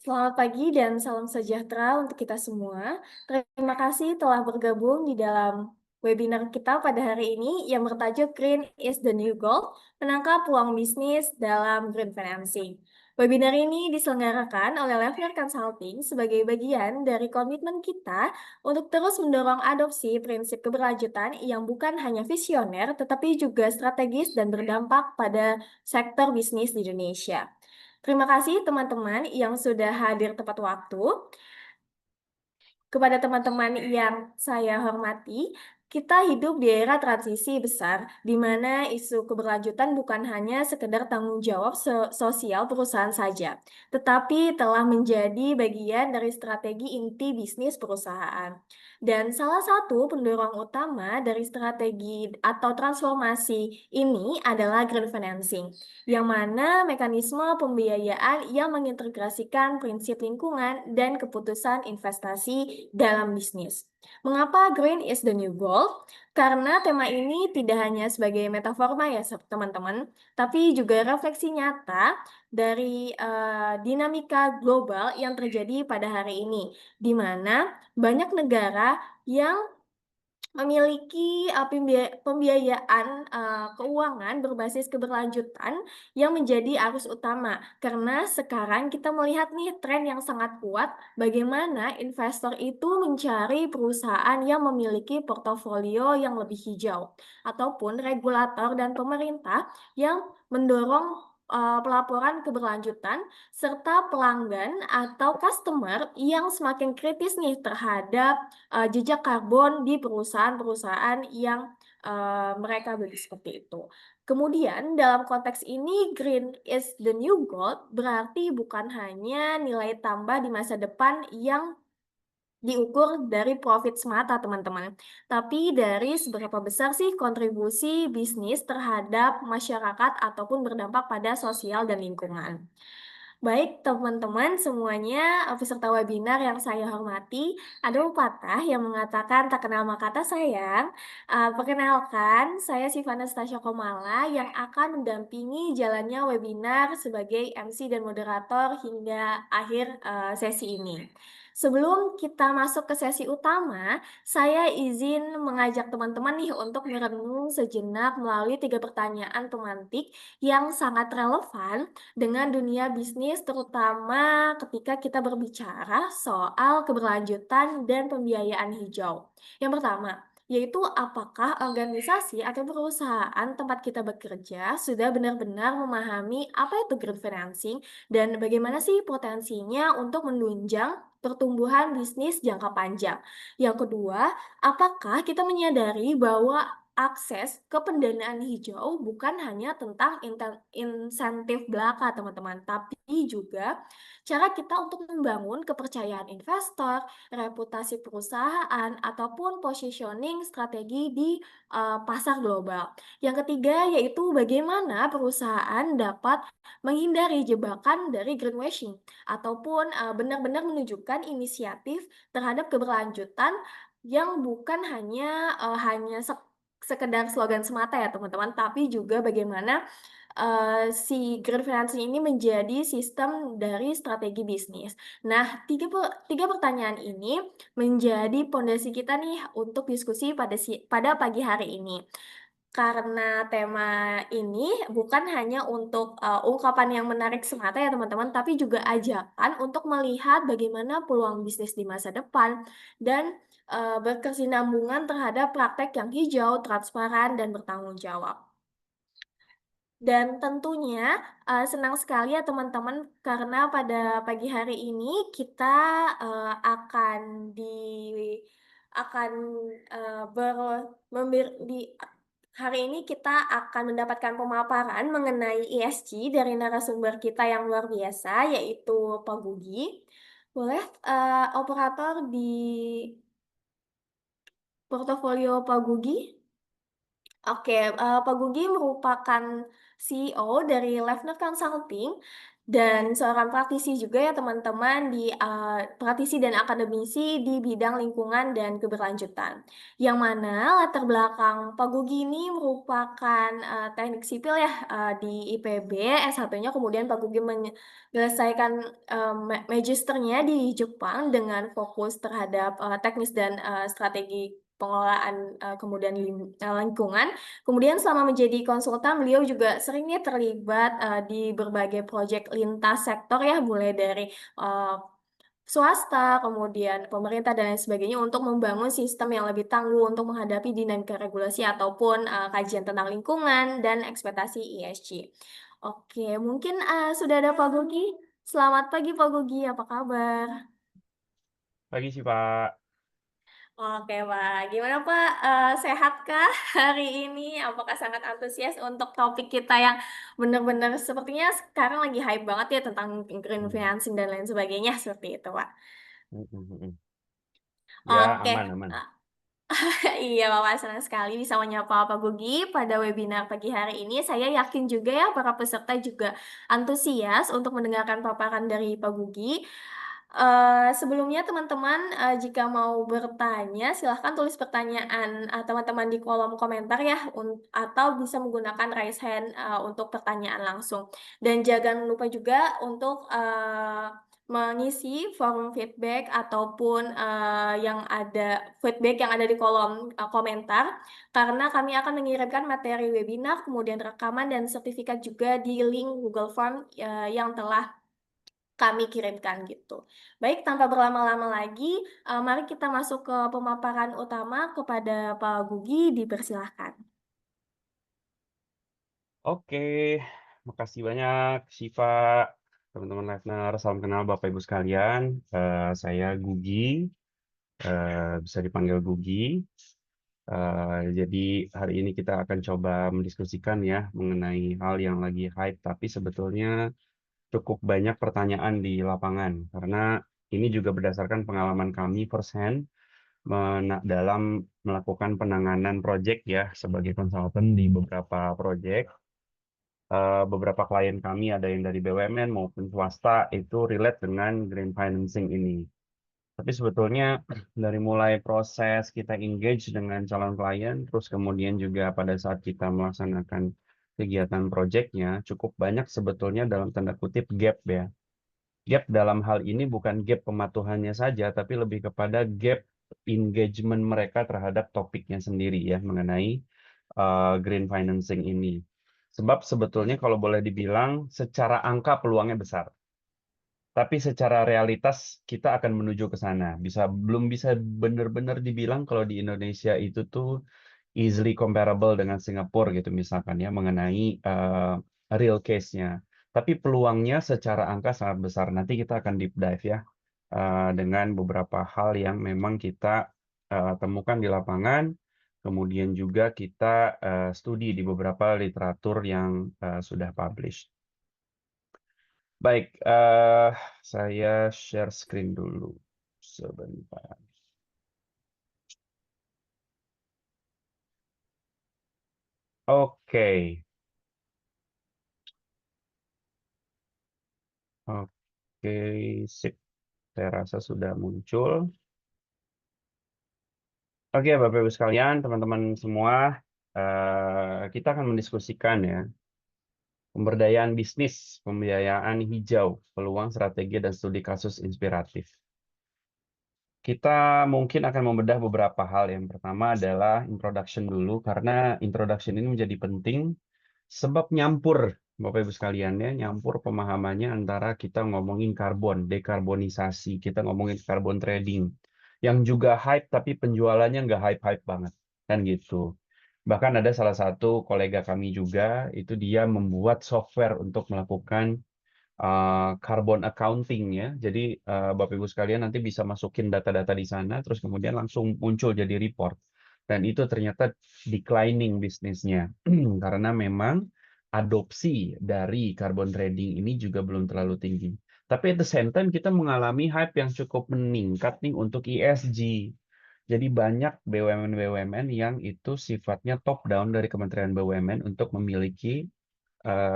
Selamat pagi dan salam sejahtera untuk kita semua. Terima kasih telah bergabung di dalam webinar kita pada hari ini yang bertajuk Green is the New Gold, menangkap peluang bisnis dalam green financing. Webinar ini diselenggarakan oleh Levner Consulting sebagai bagian dari komitmen kita untuk terus mendorong adopsi prinsip keberlanjutan yang bukan hanya visioner, tetapi juga strategis dan berdampak pada sektor bisnis di Indonesia. Terima kasih teman-teman yang sudah hadir tepat waktu. Kepada teman-teman yang saya hormati, kita hidup di era transisi besar, di mana isu keberlanjutan bukan hanya sekedar tanggung jawab sosial perusahaan saja, tetapi telah menjadi bagian dari strategi inti bisnis perusahaan. Dan salah satu pendorong utama dari strategi atau transformasi ini adalah green financing, yang mana mekanisme pembiayaan yang mengintegrasikan prinsip lingkungan dan keputusan investasi dalam bisnis. Mengapa green is the new gold? Karena tema ini tidak hanya sebagai metaforma ya teman-teman, tapi juga refleksi nyata dari dinamika global yang terjadi pada hari ini, di mana banyak negara yang memiliki, pembiayaan, keuangan berbasis keberlanjutan yang menjadi arus utama. Karena sekarang kita melihat nih tren yang sangat kuat bagaimana investor itu mencari perusahaan yang memiliki portofolio yang lebih hijau, ataupun regulator dan pemerintah yang mendorong, pelaporan keberlanjutan serta pelanggan atau customer yang semakin kritis nih terhadap jejak karbon di perusahaan-perusahaan yang, mereka beli seperti itu. Kemudian dalam konteks ini green is the new gold berarti bukan hanya nilai tambah di masa depan yang diukur dari profit semata teman-teman, tapi dari seberapa besar sih kontribusi bisnis terhadap masyarakat ataupun berdampak pada sosial dan lingkungan. Baik teman-teman semuanya, peserta webinar yang saya hormati, ada pepatah yang mengatakan tak kenal maka tak sayang. Perkenalkan, saya Sivana Stasya Komala yang akan mendampingi jalannya webinar sebagai MC dan moderator hingga akhir sesi ini. Sebelum kita masuk ke sesi utama, saya izin mengajak teman-teman nih untuk merenung sejenak melalui 3 pertanyaan pemantik yang sangat relevan dengan dunia bisnis, terutama ketika kita berbicara soal keberlanjutan dan pembiayaan hijau. Yang pertama, yaitu apakah organisasi atau perusahaan tempat kita bekerja sudah benar-benar memahami apa itu green financing dan bagaimana sih potensinya untuk menunjang pertumbuhan bisnis jangka panjang. Yang kedua, apakah kita menyadari bahwa akses ke pendanaan hijau bukan hanya tentang insentif belaka, teman-teman, tapi juga cara kita untuk membangun kepercayaan investor, reputasi perusahaan, ataupun positioning strategi di pasar global. Yang ketiga yaitu bagaimana perusahaan dapat menghindari jebakan dari greenwashing ataupun benar-benar menunjukkan inisiatif terhadap keberlanjutan yang bukan hanya sekedar slogan semata ya teman-teman, tapi juga bagaimana, si green financing ini menjadi sistem dari strategi bisnis. Nah, tiga pertanyaan ini menjadi pondasi kita nih untuk diskusi pada pagi hari ini. Karena tema ini bukan hanya untuk, ungkapan yang menarik semata ya teman-teman, tapi juga ajakan untuk melihat bagaimana peluang bisnis di masa depan dan, berkesinambungan terhadap praktek yang hijau, transparan, dan bertanggung jawab. Dan tentunya, senang sekali ya teman-teman karena pada pagi hari ini kita, akan akan, ber membir di hari ini kita akan mendapatkan pemaparan mengenai ESG dari narasumber kita yang luar biasa yaitu Pak Gugi. Boleh, operator di portofolio Pak Gugi? Oke, Pak Gugi merupakan CEO dari Levner Consulting, dan seorang praktisi juga ya teman-teman di praktisi dan akademisi di bidang lingkungan dan keberlanjutan. Yang mana latar belakang Pak Gugi ini merupakan teknik sipil ya di IPB, S1-nya kemudian Pak Gugi menyelesaikan magisternya di Jepang dengan fokus terhadap teknis dan strategi pengelolaan kemudian lingkungan. Kemudian selama menjadi konsultan, beliau juga sering nih terlibat di berbagai proyek lintas sektor ya, mulai dari eh, swasta, kemudian pemerintah dan lain sebagainya untuk membangun sistem yang lebih tangguh untuk menghadapi dinamika regulasi ataupun kajian tentang lingkungan dan ekspektasi ESG. Oke, mungkin sudah ada Pak Gogi. Selamat pagi Pak Gogi, apa kabar? Pagi sih, Pak. Oke Pak, gimana Pak? Sehatkah hari ini? Apakah sangat antusias untuk topik kita yang benar-benar sepertinya sekarang lagi hype banget ya tentang green Hmm, financing dan lain sebagainya seperti itu Pak. mm, mm, mm. Ya, Oke, aman, aman. iya, Bapak senang sekali bisa menyapa Pak Gugi pada webinar pagi hari ini. Saya yakin juga ya para peserta juga antusias untuk mendengarkan paparan dari Pak Gugi. Sebelumnya teman-teman, jika mau bertanya, silahkan tulis pertanyaan teman-teman di kolom komentar ya, atau bisa menggunakan raise hand untuk pertanyaan langsung. Dan jangan lupa juga untuk mengisi form feedback ataupun yang ada feedback yang ada di kolom komentar, karena kami akan mengirimkan materi webinar, kemudian rekaman dan sertifikat juga di link Google Form yang telah kami kirimkan gitu. Baik, tanpa berlama-lama lagi, mari kita masuk ke pemaparan utama kepada Pak Gugi, dipersilahkan. Oke, makasih banyak, Siva. Teman-teman listener, salam kenal Bapak Ibu sekalian. Saya Gugi, bisa dipanggil Gugi. Jadi hari ini kita akan coba mendiskusikan ya mengenai hal yang lagi hype, tapi sebetulnya cukup banyak pertanyaan di lapangan. Karena ini juga berdasarkan pengalaman kami first hand dalam melakukan penanganan proyek ya sebagai konsultan di beberapa proyek. Beberapa klien kami ada yang dari BUMN maupun swasta itu relate dengan green financing ini. Tapi sebetulnya dari mulai proses kita engage dengan calon klien, terus kemudian juga pada saat kita melaksanakan kegiatan proyeknya, cukup banyak sebetulnya dalam tanda kutip gap ya. Gap dalam hal ini bukan gap pematuhannya saja, tapi lebih kepada gap engagement mereka terhadap topiknya sendiri ya mengenai green financing ini. Sebab sebetulnya kalau boleh dibilang secara angka peluangnya besar. Tapi secara realitas kita akan menuju ke sana. Belum bisa benar-benar dibilang kalau di Indonesia itu tuh easily comparable dengan Singapura gitu misalkan ya mengenai real case-nya. Tapi peluangnya secara angka sangat besar. Nanti kita akan deep dive ya dengan beberapa hal yang memang kita temukan di lapangan. Kemudian juga kita studi di beberapa literatur yang sudah published. Baik, saya share screen dulu sebentar. Oke, oke, sip. Saya rasa sudah muncul. Oke, Bapak Ibu sekalian, teman-teman semua, kita akan mendiskusikan ya pemberdayaan bisnis, pembiayaan hijau, peluang strategi dan studi kasus inspiratif. Kita mungkin akan membedah beberapa hal. Yang pertama adalah introduction dulu, karena introduction ini menjadi penting sebab nyampur, Bapak Ibu sekalian ya, nyampur pemahamannya antara kita ngomongin karbon, dekarbonisasi, kita ngomongin karbon trading, yang juga hype tapi penjualannya nggak hype-hype banget, kan gitu. Bahkan ada salah satu kolega kami juga, itu dia membuat software untuk melakukan carbon accounting ya. Jadi Bapak Ibu sekalian nanti bisa masukin data-data di sana, terus kemudian langsung muncul jadi report. Dan itu ternyata declining bisnisnya, karena memang adopsi dari carbon trading ini juga belum terlalu tinggi. Tapi at the same time kita mengalami hype yang cukup meningkat nih untuk ESG. Jadi banyak BUMN-BUMN yang itu sifatnya top down dari Kementerian BUMN untuk memiliki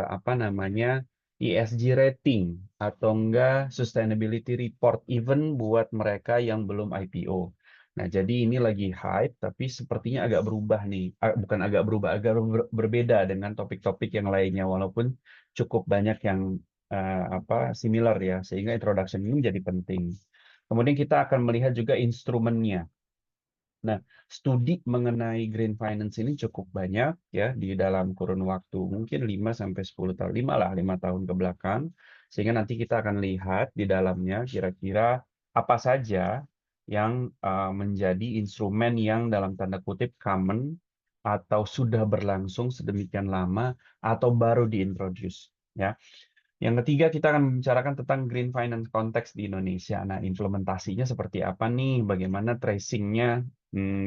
apa namanya ESG rating atau enggak sustainability report even buat mereka yang belum IPO. Nah, jadi ini lagi hype tapi sepertinya agak berubah nih. Bukan agak berubah, agak berbeda dengan topik-topik yang lainnya walaupun cukup banyak yang apa similar ya, sehingga introduction ini menjadi penting. Kemudian kita akan melihat juga instrumennya. Nah, studi mengenai green finance ini cukup banyak ya di dalam kurun waktu mungkin 5 sampai 10 tahun, 5 tahun ke belakang. Sehingga nanti kita akan lihat di dalamnya kira-kira apa saja yang menjadi instrumen yang dalam tanda kutip common atau sudah berlangsung sedemikian lama atau baru diintroduce ya. Yang ketiga, kita akan membicarakan tentang green finance konteks di Indonesia. Nah, implementasinya seperti apa nih? Bagaimana tracingnya?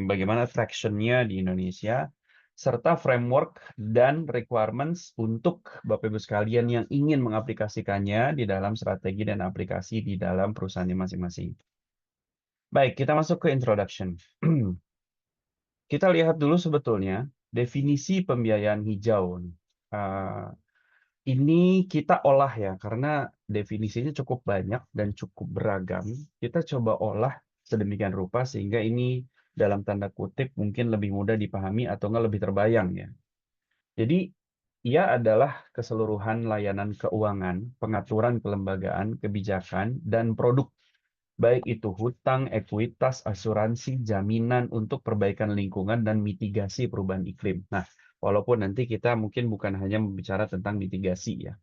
Bagaimana traction-nya di Indonesia? Serta framework dan requirements untuk Bapak Ibu sekalian yang ingin mengaplikasikannya di dalam strategi dan aplikasi di dalam perusahaannya masing-masing. Baik, kita masuk ke introduction. Kita lihat dulu sebetulnya definisi pembiayaan hijau. Uh, Ini kita olah ya, karena definisinya cukup banyak dan cukup beragam. Kita coba olah sedemikian rupa sehingga ini dalam tanda kutip mungkin lebih mudah dipahami atau nggak lebih terbayang ya. Jadi ia adalah keseluruhan layanan keuangan, pengaturan kelembagaan, kebijakan, dan produk. Baik itu hutang, ekuitas, asuransi, jaminan untuk perbaikan lingkungan, dan mitigasi perubahan iklim. Nah, walaupun nanti kita mungkin bukan hanya berbicara tentang mitigasi ya.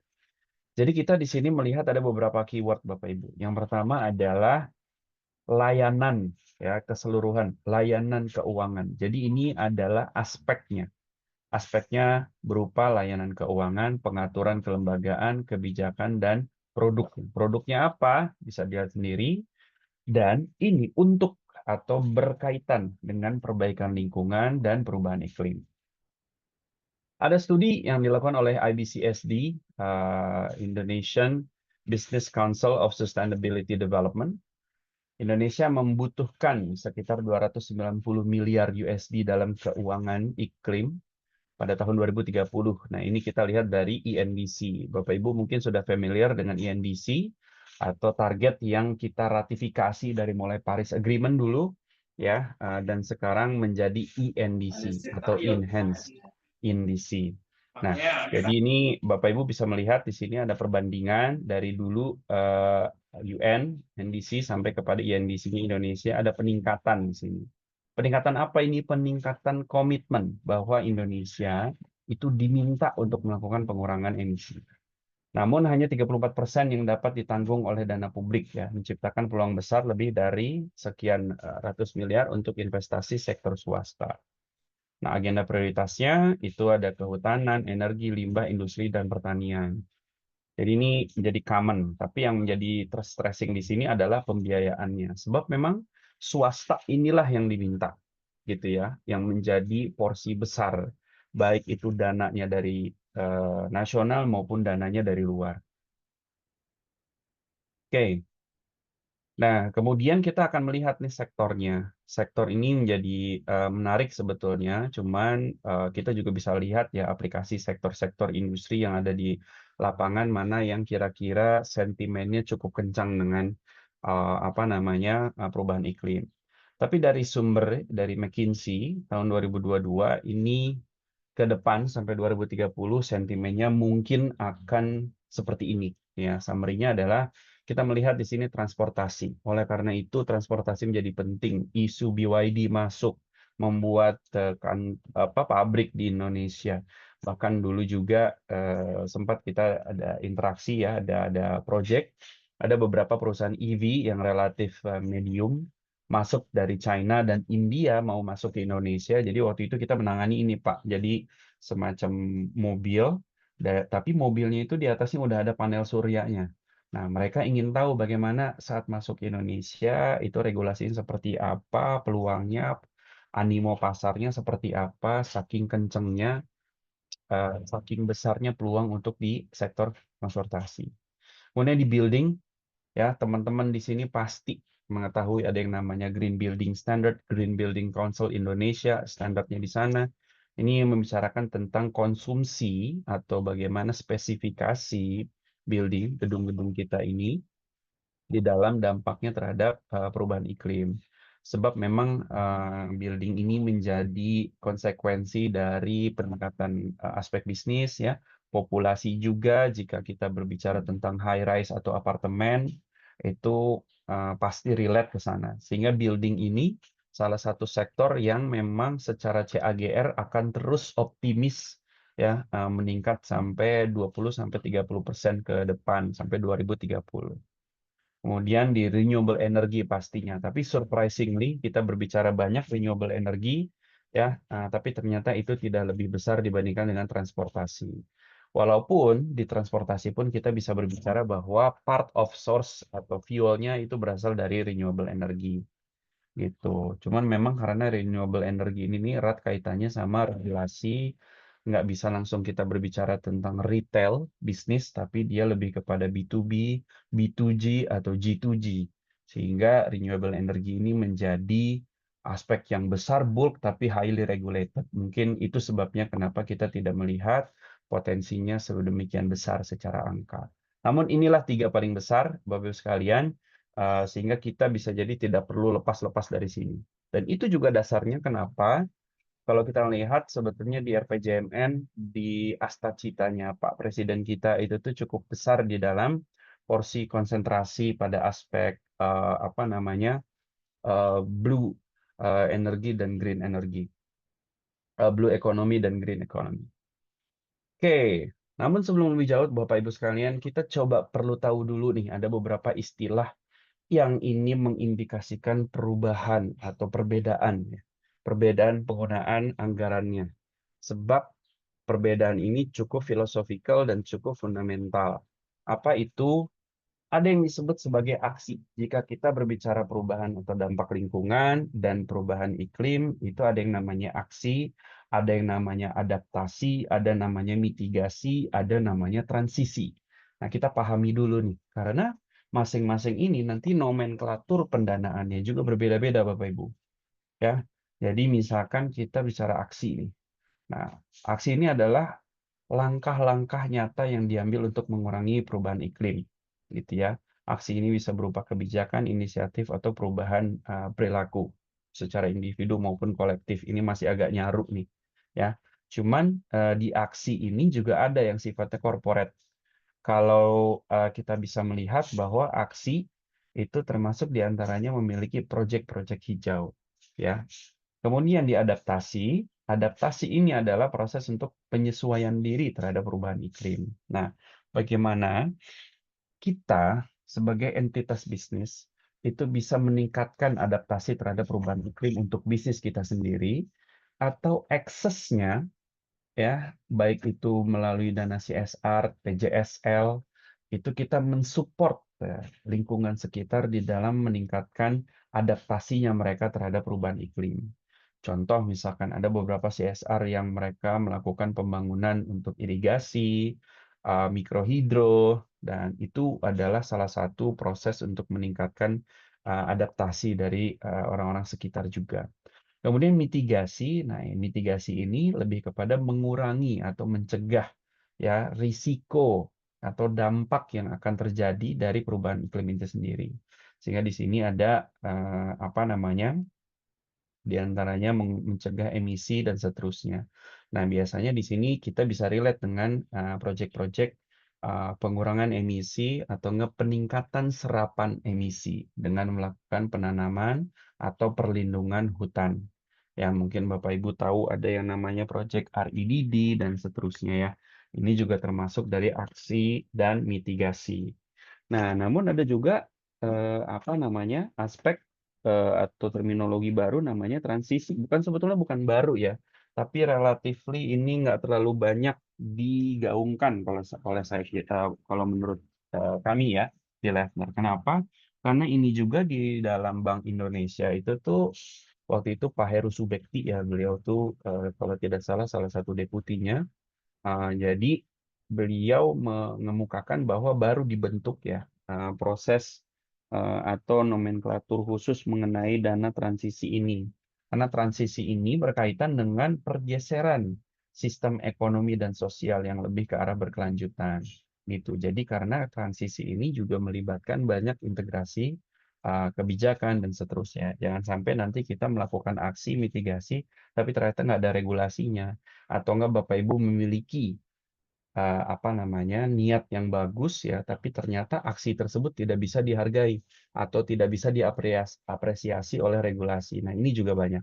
Jadi kita di sini melihat ada beberapa keyword Bapak Ibu. Yang pertama adalah layanan, ya keseluruhan layanan keuangan. Jadi ini adalah aspeknya. Aspeknya berupa layanan keuangan, pengaturan kelembagaan, kebijakan, dan produk. Produknya apa? Bisa dilihat sendiri. Dan ini untuk atau berkaitan dengan perbaikan lingkungan dan perubahan iklim. Ada studi yang dilakukan oleh IBCSD, Indonesian Business Council of Sustainability Development. Indonesia membutuhkan sekitar 290 miliar USD dalam keuangan iklim pada tahun 2030. Nah, ini kita lihat dari INDC. Bapak Ibu mungkin sudah familiar dengan INDC atau target yang kita ratifikasi dari mulai Paris Agreement dulu ya, dan sekarang menjadi INDC atau Enhanced INDC. Nah, jadi ini Bapak Ibu bisa melihat di sini ada perbandingan dari dulu UN, NDC sampai kepada INDC-nya Indonesia, ada peningkatan di sini. Peningkatan apa ini? Peningkatan komitmen bahwa Indonesia itu diminta untuk melakukan pengurangan emisi. Namun hanya 34% yang dapat ditanggung oleh dana publik ya, menciptakan peluang besar lebih dari sekian ratus miliar untuk investasi sektor swasta. Nah, agenda prioritasnya itu ada kehutanan, energi, limbah, industri, dan pertanian. Jadi ini menjadi common, tapi yang menjadi stressing di sini adalah pembiayaannya. Sebab memang swasta inilah yang diminta, gitu ya, yang menjadi porsi besar, baik itu dananya dari nasional maupun dananya dari luar. Oke. Nah, kemudian kita akan melihat nih sektornya. Sektor ini menjadi menarik sebetulnya, cuman kita juga bisa lihat ya aplikasi sektor-sektor industri yang ada di lapangan mana yang kira-kira sentimennya cukup kencang dengan apa namanya perubahan iklim. Tapi dari sumber dari McKinsey tahun 2022 ini ke depan sampai 2030 sentimennya mungkin akan seperti ini. Ya, summary-nya adalah kita melihat di sini transportasi. Oleh karena itu, transportasi menjadi penting. Isu BYD masuk membuat pabrik di Indonesia. Bahkan dulu juga sempat kita ada interaksi ya, ada project, ada beberapa perusahaan EV yang relatif medium masuk dari China dan India mau masuk ke Indonesia. Jadi waktu itu kita menangani ini Pak. Jadi semacam mobil, tapi mobilnya itu di atasnya udah ada panel suryanya. Nah, mereka ingin tahu bagaimana saat masuk Indonesia itu regulasinya seperti apa, peluangnya, animo pasarnya seperti apa, saking kencengnya, saking besarnya peluang untuk di sektor transportasi. Kemudian di building, ya teman-teman di sini pasti mengetahui ada yang namanya Green Building Standard, Green Building Council Indonesia, standarnya di sana. Ini membicarakan tentang konsumsi atau bagaimana spesifikasi building, gedung-gedung kita ini di dalam dampaknya terhadap perubahan iklim. Sebab memang building ini menjadi konsekuensi dari peningkatan aspek bisnis, ya, populasi juga. Jika kita berbicara tentang high rise atau apartemen, itu pasti relate ke sana. Sehingga building ini salah satu sektor yang memang secara CAGR akan terus optimis, ya, meningkat sampai 20-30% ke depan sampai 2030. Kemudian di renewable energy pastinya. Tapi surprisingly kita berbicara banyak renewable energy, ya, tapi ternyata itu tidak lebih besar dibandingkan dengan transportasi. Walaupun di transportasi pun kita bisa berbicara bahwa part of source atau fuelnya itu berasal dari renewable energy gitu. Cuman memang karena renewable energy ini nih erat kaitannya sama regulasi, nggak bisa langsung kita berbicara tentang retail bisnis, tapi dia lebih kepada B2B, B2G atau G2G. Sehingga renewable energy ini menjadi aspek yang besar, bulk, tapi highly regulated. Mungkin itu sebabnya kenapa kita tidak melihat potensinya sedemikian besar secara angka. Namun inilah tiga paling besar, Bapak-Ibu sekalian, sehingga kita bisa jadi tidak perlu lepas-lepas dari sini. Dan itu juga dasarnya kenapa kalau kita lihat sebetulnya di RPJMN, di Astacitanya Pak Presiden kita itu tuh cukup besar di dalam porsi konsentrasi pada aspek apa namanya blue energy dan green energy, blue economy dan green economy. Oke, namun sebelum lebih jauh Bapak Ibu sekalian, kita coba perlu tahu dulu nih ada beberapa istilah yang ini mengindikasikan perubahan atau perbedaan, ya. Perbedaan penggunaan anggarannya. Sebab perbedaan ini cukup filosofikal dan cukup fundamental. Apa itu? Ada yang disebut sebagai aksi. Jika kita berbicara perubahan atau dampak lingkungan dan perubahan iklim, itu ada yang namanya aksi, ada yang namanya adaptasi, ada namanya mitigasi, ada namanya transisi. Nah, kita pahami dulu nih, karena masing-masing ini nanti nomenklatur pendanaannya juga berbeda-beda, Bapak Ibu. Ya, jadi misalkan kita bicara aksi nih. Nah, aksi ini adalah langkah-langkah nyata yang diambil untuk mengurangi perubahan iklim, gitu ya. Aksi ini bisa berupa kebijakan, inisiatif, atau perubahan perilaku secara individu maupun kolektif. Ini masih agak nyaru nih, ya. Cuman di aksi ini juga ada yang sifatnya corporate. Kalau kita bisa melihat bahwa aksi itu termasuk diantaranya memiliki proyek-proyek hijau, ya. Kemudian diadaptasi, adaptasi ini adalah proses untuk penyesuaian diri terhadap perubahan iklim. Nah, bagaimana kita sebagai entitas bisnis itu bisa meningkatkan adaptasi terhadap perubahan iklim untuk bisnis kita sendiri, atau aksesnya, ya, baik itu melalui dana CSR, PJSL, itu kita mensupport lingkungan sekitar di dalam meningkatkan adaptasinya mereka terhadap perubahan iklim. Contoh misalkan ada beberapa CSR yang mereka melakukan pembangunan untuk irigasi, mikrohidro, dan itu adalah salah satu proses untuk meningkatkan adaptasi dari orang-orang sekitar juga. Kemudian mitigasi, nah mitigasi ini lebih kepada mengurangi atau mencegah, ya, risiko atau dampak yang akan terjadi dari perubahan iklim itu sendiri. Sehingga di sini ada apa namanya? Di antaranya mencegah emisi dan seterusnya. Nah, biasanya di sini kita bisa relate dengan proyek-proyek pengurangan emisi atau peningkatan serapan emisi dengan melakukan penanaman atau perlindungan hutan. Ya, mungkin Bapak Ibu tahu ada yang namanya proyek REDD dan seterusnya, ya. Ini juga termasuk dari aksi dan mitigasi. Nah, namun ada juga apa namanya aspek atau terminologi baru namanya transisi. Sebetulnya bukan baru, ya, tapi relatively ini nggak terlalu banyak digaungkan kalau saya kalau menurut kami, ya, di Lefner. Kenapa? Karena ini juga di dalam Bank Indonesia itu tuh waktu itu Pak Heru Subekti, ya, beliau tuh kalau tidak salah satu deputinya. Jadi beliau mengemukakan bahwa baru dibentuk, ya, proses atau nomenklatur khusus mengenai dana transisi ini. Karena transisi ini berkaitan dengan pergeseran sistem ekonomi dan sosial yang lebih ke arah berkelanjutan gitu. Jadi karena transisi ini juga melibatkan banyak integrasi kebijakan dan seterusnya. Jangan sampai nanti kita melakukan aksi mitigasi tapi ternyata nggak ada regulasinya, atau nggak Bapak Ibu memiliki apa namanya niat yang bagus ya, tapi ternyata aksi tersebut tidak bisa dihargai atau tidak bisa diapresiasi oleh regulasi. Nah, ini juga banyak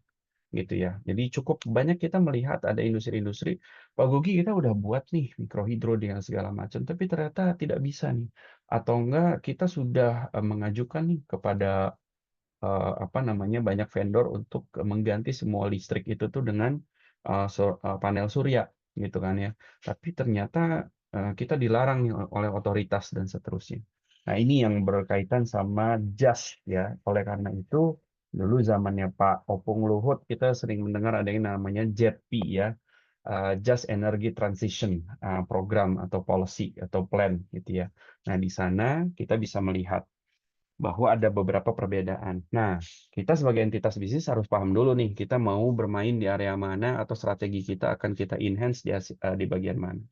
gitu ya. Jadi cukup banyak kita melihat ada industri-industri, Pak Gogi kita udah buat nih mikrohidro dengan segala macam, tapi ternyata tidak bisa nih. Atau enggak kita sudah mengajukan nih kepada apa namanya banyak vendor untuk mengganti semua listrik itu tuh dengan panel surya gitu kan ya. Tapi ternyata kita dilarang nih oleh otoritas dan seterusnya. Nah, ini yang berkaitan sama jas ya. Oleh karena itu dulu zamannya Pak Opung Luhut kita sering mendengar ada yang namanya JETP ya. Just Energy Transition Program atau policy atau plan gitu ya. Nah, di sana kita bisa melihat bahwa ada beberapa perbedaan. Nah, kita sebagai entitas bisnis harus paham dulu nih, kita mau bermain di area mana atau strategi kita akan kita enhance di bagian mana.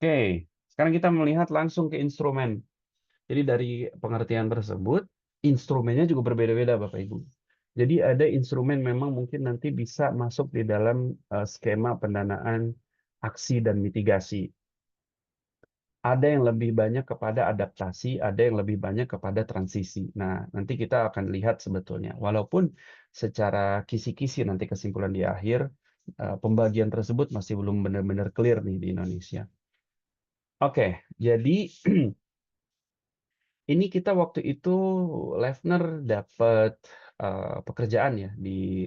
Oke, sekarang kita melihat langsung ke instrumen. Jadi dari pengertian tersebut, instrumennya juga berbeda-beda, Bapak Ibu. Jadi ada instrumen memang mungkin nanti bisa masuk di dalam skema pendanaan aksi dan mitigasi. Ada yang lebih banyak kepada adaptasi, ada yang lebih banyak kepada transisi. Nah, nanti kita akan lihat sebetulnya. Walaupun secara kisi-kisi nanti kesimpulan di akhir, pembagian tersebut masih belum benar-benar clear nih di Indonesia. Oke, jadi ini kita waktu itu Lefner dapat pekerjaan ya di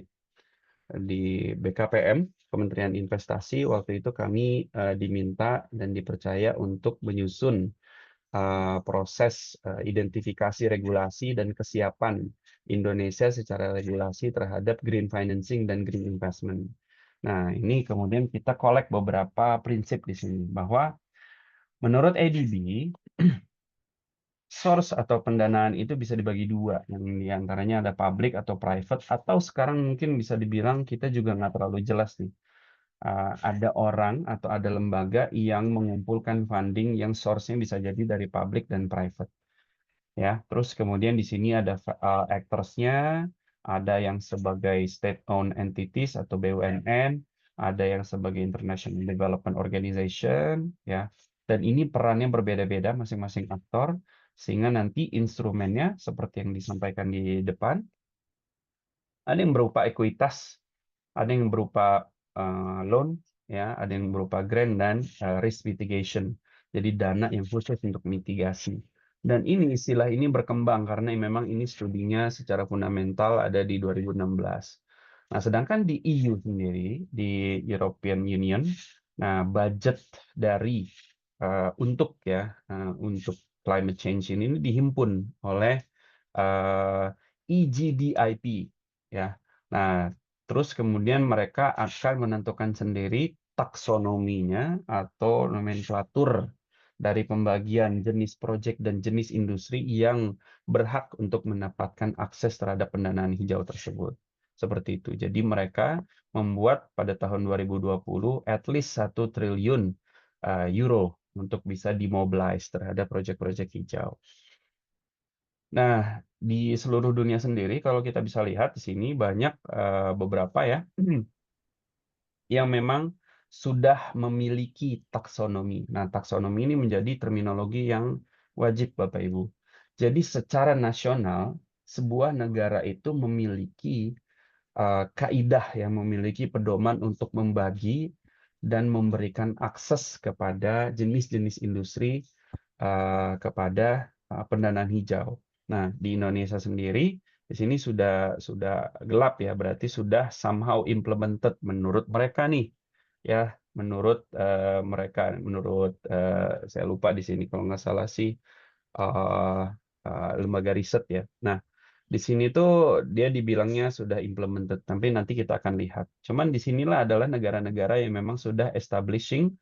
BKPM, Kementerian Investasi. Waktu itu kami diminta dan dipercaya untuk menyusun proses identifikasi regulasi dan kesiapan Indonesia secara regulasi terhadap green financing dan green investment. Nah, ini kemudian kita kolek beberapa prinsip di sini bahwa menurut ADB source atau pendanaan itu bisa dibagi dua, yang diantaranya ada public atau private, atau sekarang mungkin bisa dibilang kita juga nggak terlalu jelas nih. Ada orang atau ada lembaga yang mengumpulkan funding yang source-nya bisa jadi dari public dan private. Ya, terus kemudian di sini ada actors-nya, ada yang sebagai state-owned entities atau BUMN, ada yang sebagai international development organization, ya. Dan ini perannya berbeda-beda masing-masing aktor, sehingga nanti instrumennya seperti yang disampaikan di depan, ada yang berupa ekuitas, ada yang berupa loan, ya, ada yang berupa grant dan risk mitigation. Jadi dana yang khusus untuk mitigasi. Dan ini istilah ini berkembang karena memang ini studinya secara fundamental ada di 2016. Nah, sedangkan di EU sendiri, di European Union, nah budget dari untuk climate change ini dihimpun oleh EGDIP ya. Nah, terus kemudian mereka akan menentukan sendiri taksonominya atau nomenklatur dari pembagian jenis proyek dan jenis industri yang berhak untuk mendapatkan akses terhadap pendanaan hijau tersebut. Seperti itu. Jadi mereka membuat pada tahun 2020 at least 1 triliun euro untuk bisa dimobilize terhadap proyek-proyek hijau. Nah, di seluruh dunia sendiri, kalau kita bisa lihat di sini banyak beberapa ya yang memang sudah memiliki taksonomi. Nah, taksonomi ini menjadi terminologi yang wajib, Bapak Ibu. Jadi, secara nasional, sebuah negara itu memiliki kaidah yang memiliki pedoman untuk membagi dan memberikan akses kepada jenis-jenis industri kepada pendanaan hijau. Nah, di Indonesia sendiri di sini sudah gelap ya, berarti sudah somehow implemented menurut mereka nih, ya, menurut saya lupa di sini kalau nggak salah sih uh, lembaga riset ya. Nah, di sini tuh dia dibilangnya sudah implemented, tapi nanti kita akan lihat. Cuman di sinilah adalah negara-negara yang memang sudah establishing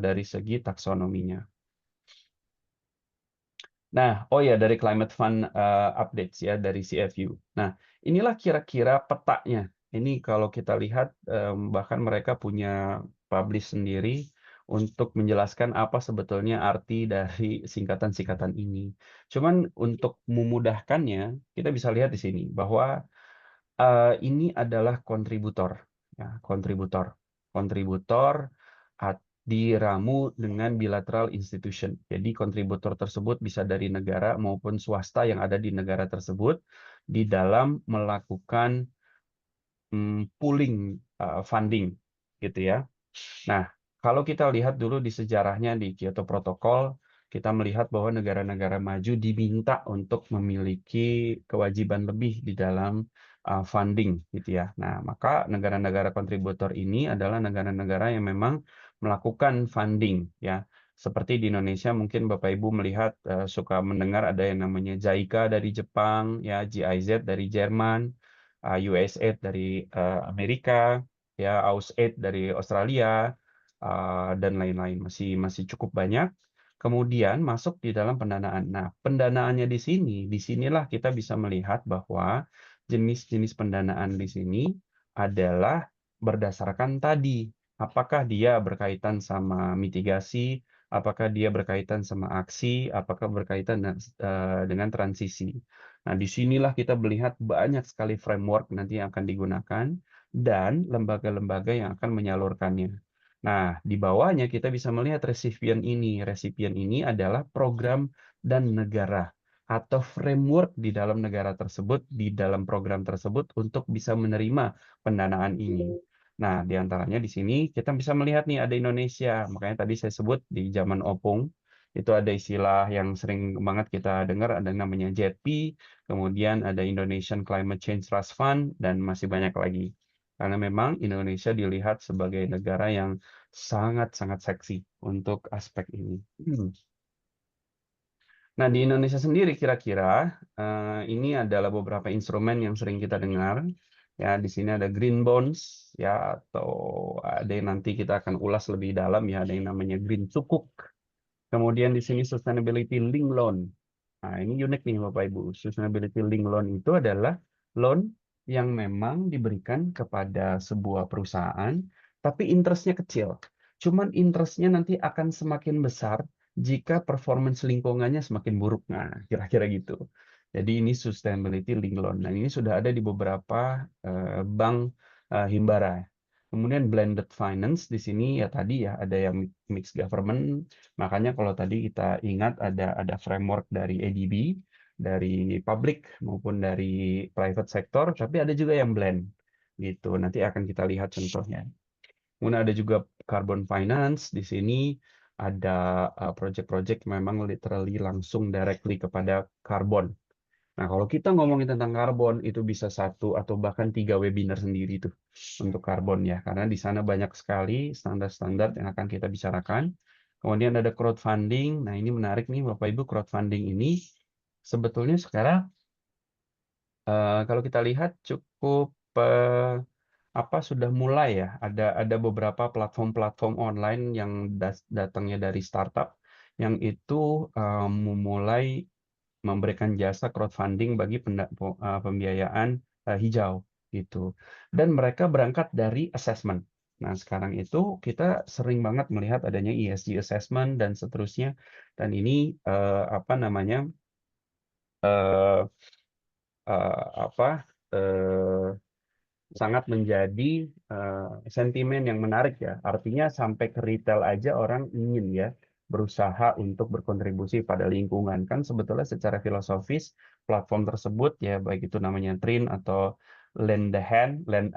dari segi taksonominya. Nah, oh ya dari Climate Fund updates ya dari CFU. Nah, inilah kira-kira petanya. Ini kalau kita lihat, bahkan mereka punya publish sendiri untuk menjelaskan apa sebetulnya arti dari singkatan-singkatan ini. Cuman untuk memudahkannya, kita bisa lihat di sini bahwa ini adalah kontributor, ya, kontributor. Kontributor diramu dengan bilateral institution. Jadi kontributor tersebut bisa dari negara maupun swasta yang ada di negara tersebut di dalam melakukan pooling funding, gitu ya. Nah, kalau kita lihat dulu di sejarahnya di Kyoto Protocol, kita melihat bahwa negara-negara maju diminta untuk memiliki kewajiban lebih di dalam funding, gitu ya. Nah, maka negara-negara kontributor ini adalah negara-negara yang memang melakukan funding, ya. Seperti di Indonesia, mungkin Bapak Ibu melihat suka mendengar ada yang namanya JICA dari Jepang, ya, GIZ dari Jerman, USAID dari Amerika, ya, AUSAID dari Australia, dan lain-lain, masih cukup banyak. Kemudian masuk di dalam pendanaan. Nah, pendanaannya disinilah kita bisa melihat bahwa jenis-jenis pendanaan di sini adalah berdasarkan tadi, apakah dia berkaitan sama mitigasi, apakah dia berkaitan sama aksi, apakah berkaitan dengan transisi. Nah, disinilah kita melihat banyak sekali framework nanti yang akan digunakan dan lembaga-lembaga yang akan menyalurkannya. Nah, di bawahnya kita bisa melihat resipien ini. Resipien ini adalah program dan negara atau framework di dalam negara tersebut, di dalam program tersebut untuk bisa menerima pendanaan ini. Nah, di antaranya di sini kita bisa melihat nih ada Indonesia. Makanya tadi saya sebut di zaman Opung, itu ada istilah yang sering banget kita dengar, ada yang namanya JETP, kemudian ada Indonesian Climate Change Trust Fund, dan masih banyak lagi. Karena memang Indonesia dilihat sebagai negara yang sangat-sangat seksi untuk aspek ini. Nah, di Indonesia sendiri kira-kira ini adalah beberapa instrumen yang sering kita dengar. Ya, di sini ada green bonds, ya, atau ada yang nanti kita akan ulas lebih dalam, ya, ada yang namanya green sukuk. Kemudian di sini sustainability link loan. Nah, ini unik nih Bapak Ibu. Sustainability link loan itu adalah loan yang memang diberikan kepada sebuah perusahaan, tapi interestnya kecil. Cuman interestnya nanti akan semakin besar jika performance lingkungannya semakin buruk. Nah, kira-kira gitu. Jadi ini sustainability link loan. Nah, ini sudah ada di beberapa bank himbara. Kemudian blended finance di sini ya tadi ya ada yang mixed government. Makanya kalau tadi kita ingat ada framework dari ADB, dari public maupun dari private sector, tapi ada juga yang blend gitu. Nanti akan kita lihat contohnya. Kemudian ada juga carbon finance di sini ada project-project memang literally langsung directly kepada karbon. Nah, kalau kita ngomongin tentang karbon, itu bisa satu atau bahkan 3 webinar sendiri tuh untuk karbon ya, karena di sana banyak sekali standar-standar yang akan kita bicarakan. Kemudian ada crowdfunding. Nah, ini menarik nih Bapak Ibu, crowdfunding ini sebetulnya sekarang kalau kita lihat cukup sudah mulai ya, ada beberapa platform-platform online yang datangnya dari startup yang itu memulai memberikan jasa crowdfunding bagi pembiayaan hijau gitu. Dan mereka berangkat dari assessment. Nah, sekarang itu kita sering banget melihat adanya ESG assessment dan seterusnya. Dan ini apa namanya eh, apa sangat menjadi sentimen yang menarik ya. Artinya sampai ke retail aja orang ingin ya berusaha untuk berkontribusi pada lingkungan. Kan sebetulnya secara filosofis platform tersebut ya baik itu namanya Trin atau Lend a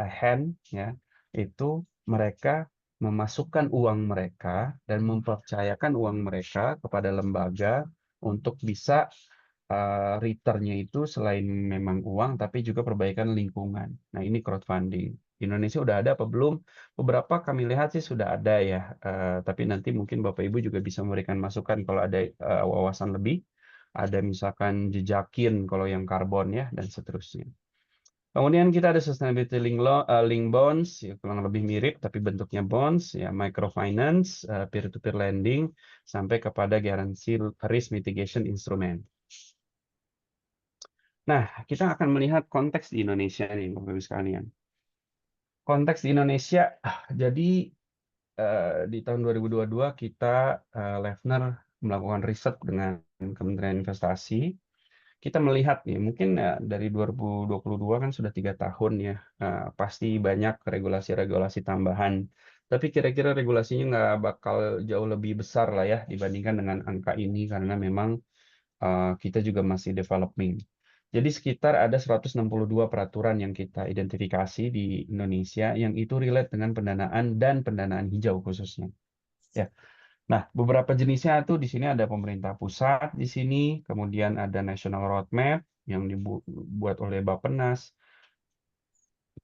Hand ya, itu mereka memasukkan uang mereka dan mempercayakan uang mereka kepada lembaga untuk bisa returnnya itu selain memang uang, tapi juga perbaikan lingkungan. Nah, ini crowdfunding. Di Indonesia udah ada apa belum? Beberapa kami lihat sih sudah ada ya, tapi nanti mungkin Bapak Ibu juga bisa memberikan masukan kalau ada wawasan lebih. Ada misalkan jejakin kalau yang karbon ya, dan seterusnya. Kemudian kita ada sustainability link bonds, ya, kurang lebih mirip tapi bentuknya bonds, ya microfinance, peer-to-peer lending, sampai kepada guarantee risk mitigation instrument. Nah, kita akan melihat konteks di Indonesia nih, Bapak Ibu sekalian. Konteks di Indonesia, jadi di tahun 2022 kita Levner melakukan riset dengan Kementerian Investasi. Kita melihat nih, mungkin dari 2022 kan sudah 3 tahun ya, pasti banyak regulasi-regulasi tambahan. Tapi kira-kira regulasinya nggak bakal jauh lebih besar lah ya dibandingkan dengan angka ini karena memang kita juga masih developing. Jadi sekitar ada 162 peraturan yang kita identifikasi di Indonesia yang itu relate dengan pendanaan dan pendanaan hijau khususnya. Ya. Nah, beberapa jenisnya itu di sini ada pemerintah pusat di sini, kemudian ada National Roadmap yang dibuat oleh Bappenas.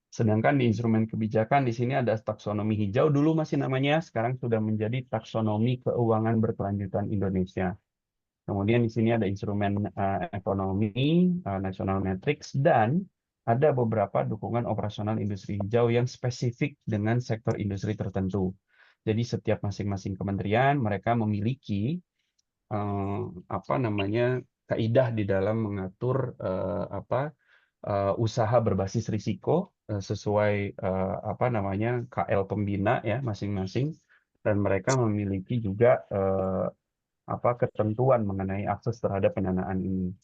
Sedangkan di instrumen kebijakan di sini ada taksonomi hijau dulu masih namanya, sekarang sudah menjadi taksonomi keuangan berkelanjutan Indonesia. Kemudian di sini ada instrumen ekonomi, national matrix, dan ada beberapa dukungan operasional industri hijau yang spesifik dengan sektor industri tertentu. Jadi setiap masing-masing kementerian mereka memiliki apa namanya kaidah di dalam mengatur usaha berbasis risiko sesuai apa namanya KL pembina ya masing-masing dan mereka memiliki juga apa ketentuan mengenai akses terhadap pendanaan ini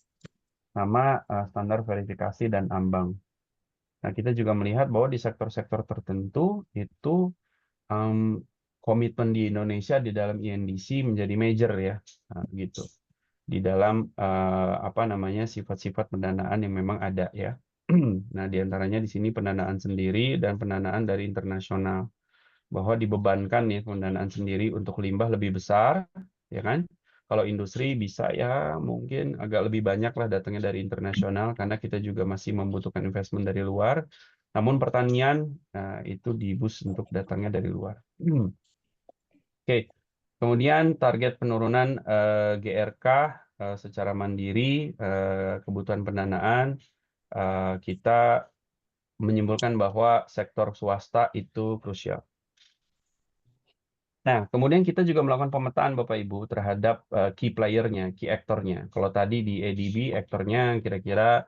sama standar verifikasi dan ambang. Nah, kita juga melihat bahwa di sektor-sektor tertentu itu em, komitmen di Indonesia di dalam INDC menjadi major ya, nah, gitu. Di dalam apa namanya sifat-sifat pendanaan yang memang ada ya. Nah, diantaranya di sini pendanaan sendiri dan pendanaan dari internasional bahwa dibebankan ya pendanaan sendiri untuk limbah lebih besar, ya kan? Kalau industri bisa ya mungkin agak lebih banyak lah datangnya dari internasional karena kita juga masih membutuhkan investment dari luar. Namun pertanian itu dibus untuk datangnya dari luar. Oke, kemudian target penurunan GRK secara mandiri, kebutuhan pendanaan, kita menyimpulkan bahwa sektor swasta itu krusial. Nah, kemudian kita juga melakukan pemetaan Bapak Ibu terhadap key player-nya, key actor-nya. Kalau tadi di ADB, aktornya kira-kira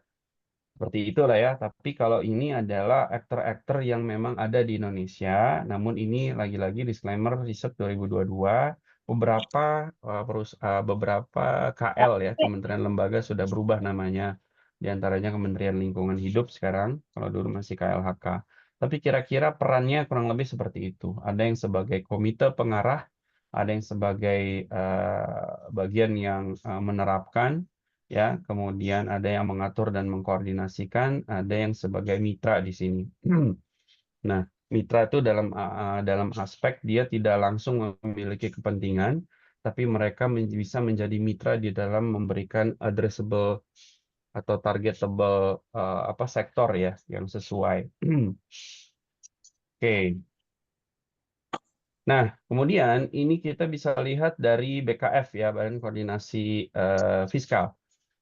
seperti itulah ya. Tapi kalau ini adalah aktor-aktor yang memang ada di Indonesia, namun ini lagi-lagi disclaimer riset 2022, beberapa KL ya, Kementerian Lembaga sudah berubah namanya. Di antaranya Kementerian Lingkungan Hidup sekarang, kalau dulu masih KLHK. Tapi kira-kira perannya kurang lebih seperti itu. Ada yang sebagai komite pengarah, ada yang sebagai bagian yang menerapkan, ya, kemudian ada yang mengatur dan mengkoordinasikan, ada yang sebagai mitra di sini. Nah, mitra itu dalam aspek dia tidak langsung memiliki kepentingan, tapi mereka bisa menjadi mitra di dalam memberikan addressable atau targetable apa sektor ya yang sesuai. Oke. Nah, kemudian ini kita bisa lihat dari BKF ya, Badan Koordinasi Fiskal.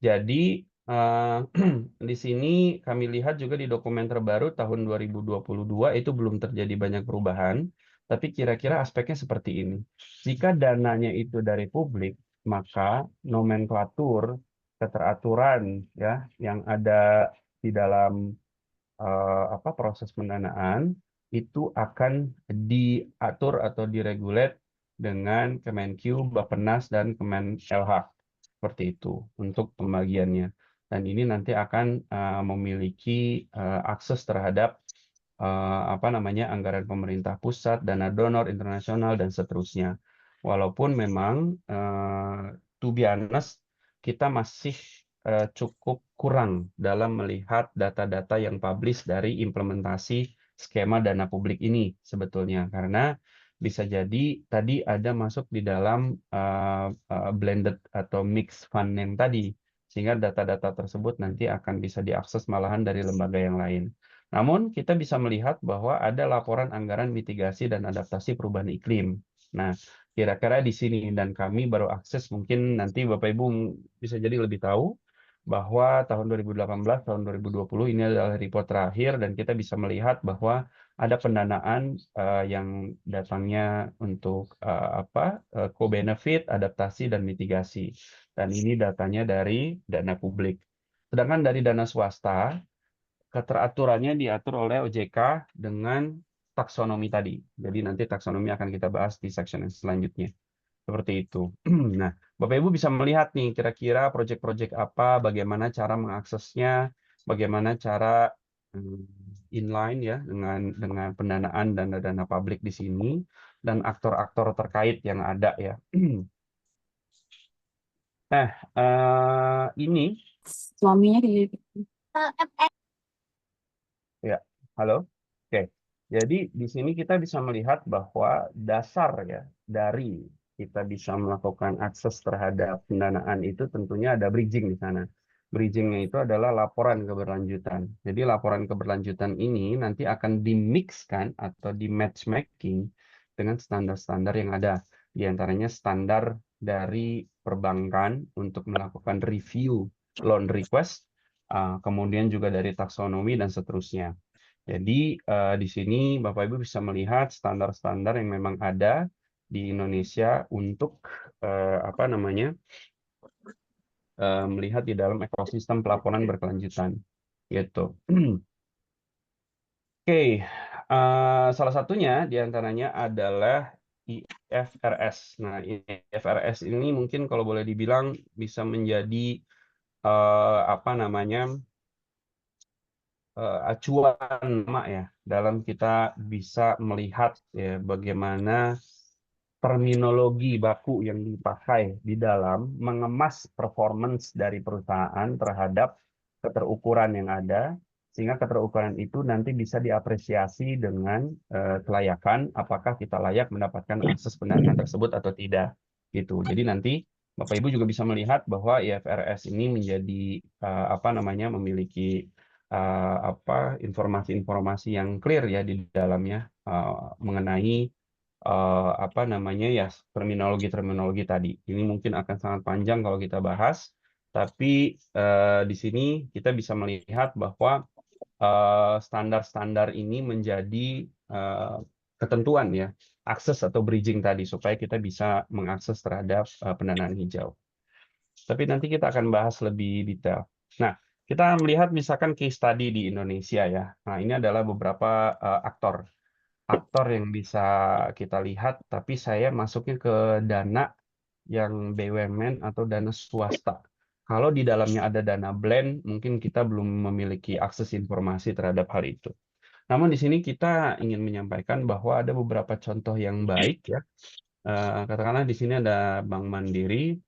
Jadi di sini kami lihat juga di dokumen terbaru tahun 2022 itu belum terjadi banyak perubahan, tapi kira-kira aspeknya seperti ini. Jika dananya itu dari publik, maka nomenklatur keteraturan ya yang ada di dalam apa proses pendanaan itu akan diatur atau diregulate dengan Kemenq, Bappenas dan Kemenlh seperti itu untuk pembagiannya. Dan ini nanti akan memiliki akses terhadap apa namanya anggaran pemerintah pusat, dana donor internasional dan seterusnya. Walaupun memang to be honest, kita masih cukup kurang dalam melihat data-data yang publish dari implementasi skema dana publik ini sebetulnya karena bisa jadi tadi ada masuk di dalam blended atau mix fund yang tadi sehingga data-data tersebut nanti akan bisa diakses malahan dari lembaga yang lain. Namun kita bisa melihat bahwa ada laporan anggaran mitigasi dan adaptasi perubahan iklim. Nah, kira-kira di sini dan kami baru akses mungkin nanti Bapak Ibu bisa jadi lebih tahu bahwa tahun 2018, tahun 2020 ini adalah report terakhir dan kita bisa melihat bahwa ada pendanaan yang datangnya untuk co-benefit, adaptasi dan mitigasi. Dan ini datanya dari dana publik. Sedangkan dari dana swasta, keteraturannya diatur oleh OJK dengan taksonomi tadi. Jadi nanti taksonomi akan kita bahas di section yang selanjutnya. Seperti itu. Nah, Bapak Ibu bisa melihat nih kira-kira proyek-proyek apa, bagaimana cara mengaksesnya, bagaimana cara inline ya dengan pendanaan dana-dana publik di sini dan aktor-aktor terkait yang ada ya. Nah, ini Suaminya kayak gitu. ya, halo. Oke. Jadi di sini kita bisa melihat bahwa dasar ya dari kita bisa melakukan akses terhadap pendanaan itu tentunya ada bridging di sana. Bridgingnya itu adalah laporan keberlanjutan. Jadi laporan keberlanjutan ini nanti akan dimixkan atau di matchmaking dengan standar-standar yang ada. Di antaranya standar dari perbankan untuk melakukan review loan request, kemudian juga dari taksonomi dan seterusnya. Jadi di sini Bapak Ibu bisa melihat standar-standar yang memang ada di Indonesia untuk apa namanya melihat di dalam ekosistem pelaporan berkelanjutan, gitu. Oke, salah satunya di antaranya adalah IFRS. Nah, IFRS ini mungkin kalau boleh dibilang bisa menjadi apa namanya acuan ya dalam kita bisa melihat ya bagaimana terminologi baku yang dipakai di dalam mengemas performance dari perusahaan terhadap keterukuran yang ada, sehingga keterukuran itu nanti bisa diapresiasi dengan kelayakan, apakah kita layak mendapatkan akses pendanaan tersebut atau tidak. Gitu. Jadi nanti Bapak Ibu juga bisa melihat bahwa IFRS ini menjadi apa namanya memiliki apa informasi-informasi yang clear ya di dalamnya mengenai apa namanya ya terminologi-terminologi tadi. Ini mungkin akan sangat panjang kalau kita bahas, tapi di sini kita bisa melihat bahwa standar-standar ini menjadi ketentuan ya akses atau bridging tadi supaya kita bisa mengakses terhadap pendanaan hijau. Tapi nanti kita akan bahas lebih detail. Nah, kita melihat misalkan case study di Indonesia ya. Nah, ini adalah beberapa aktor yang bisa kita lihat, tapi saya masuknya ke dana yang BUMN atau dana swasta. Kalau di dalamnya ada dana blend, mungkin kita belum memiliki akses informasi terhadap hal itu. Namun di sini kita ingin menyampaikan bahwa ada beberapa contoh yang baik ya. Katakanlah di sini ada Bank Mandiri.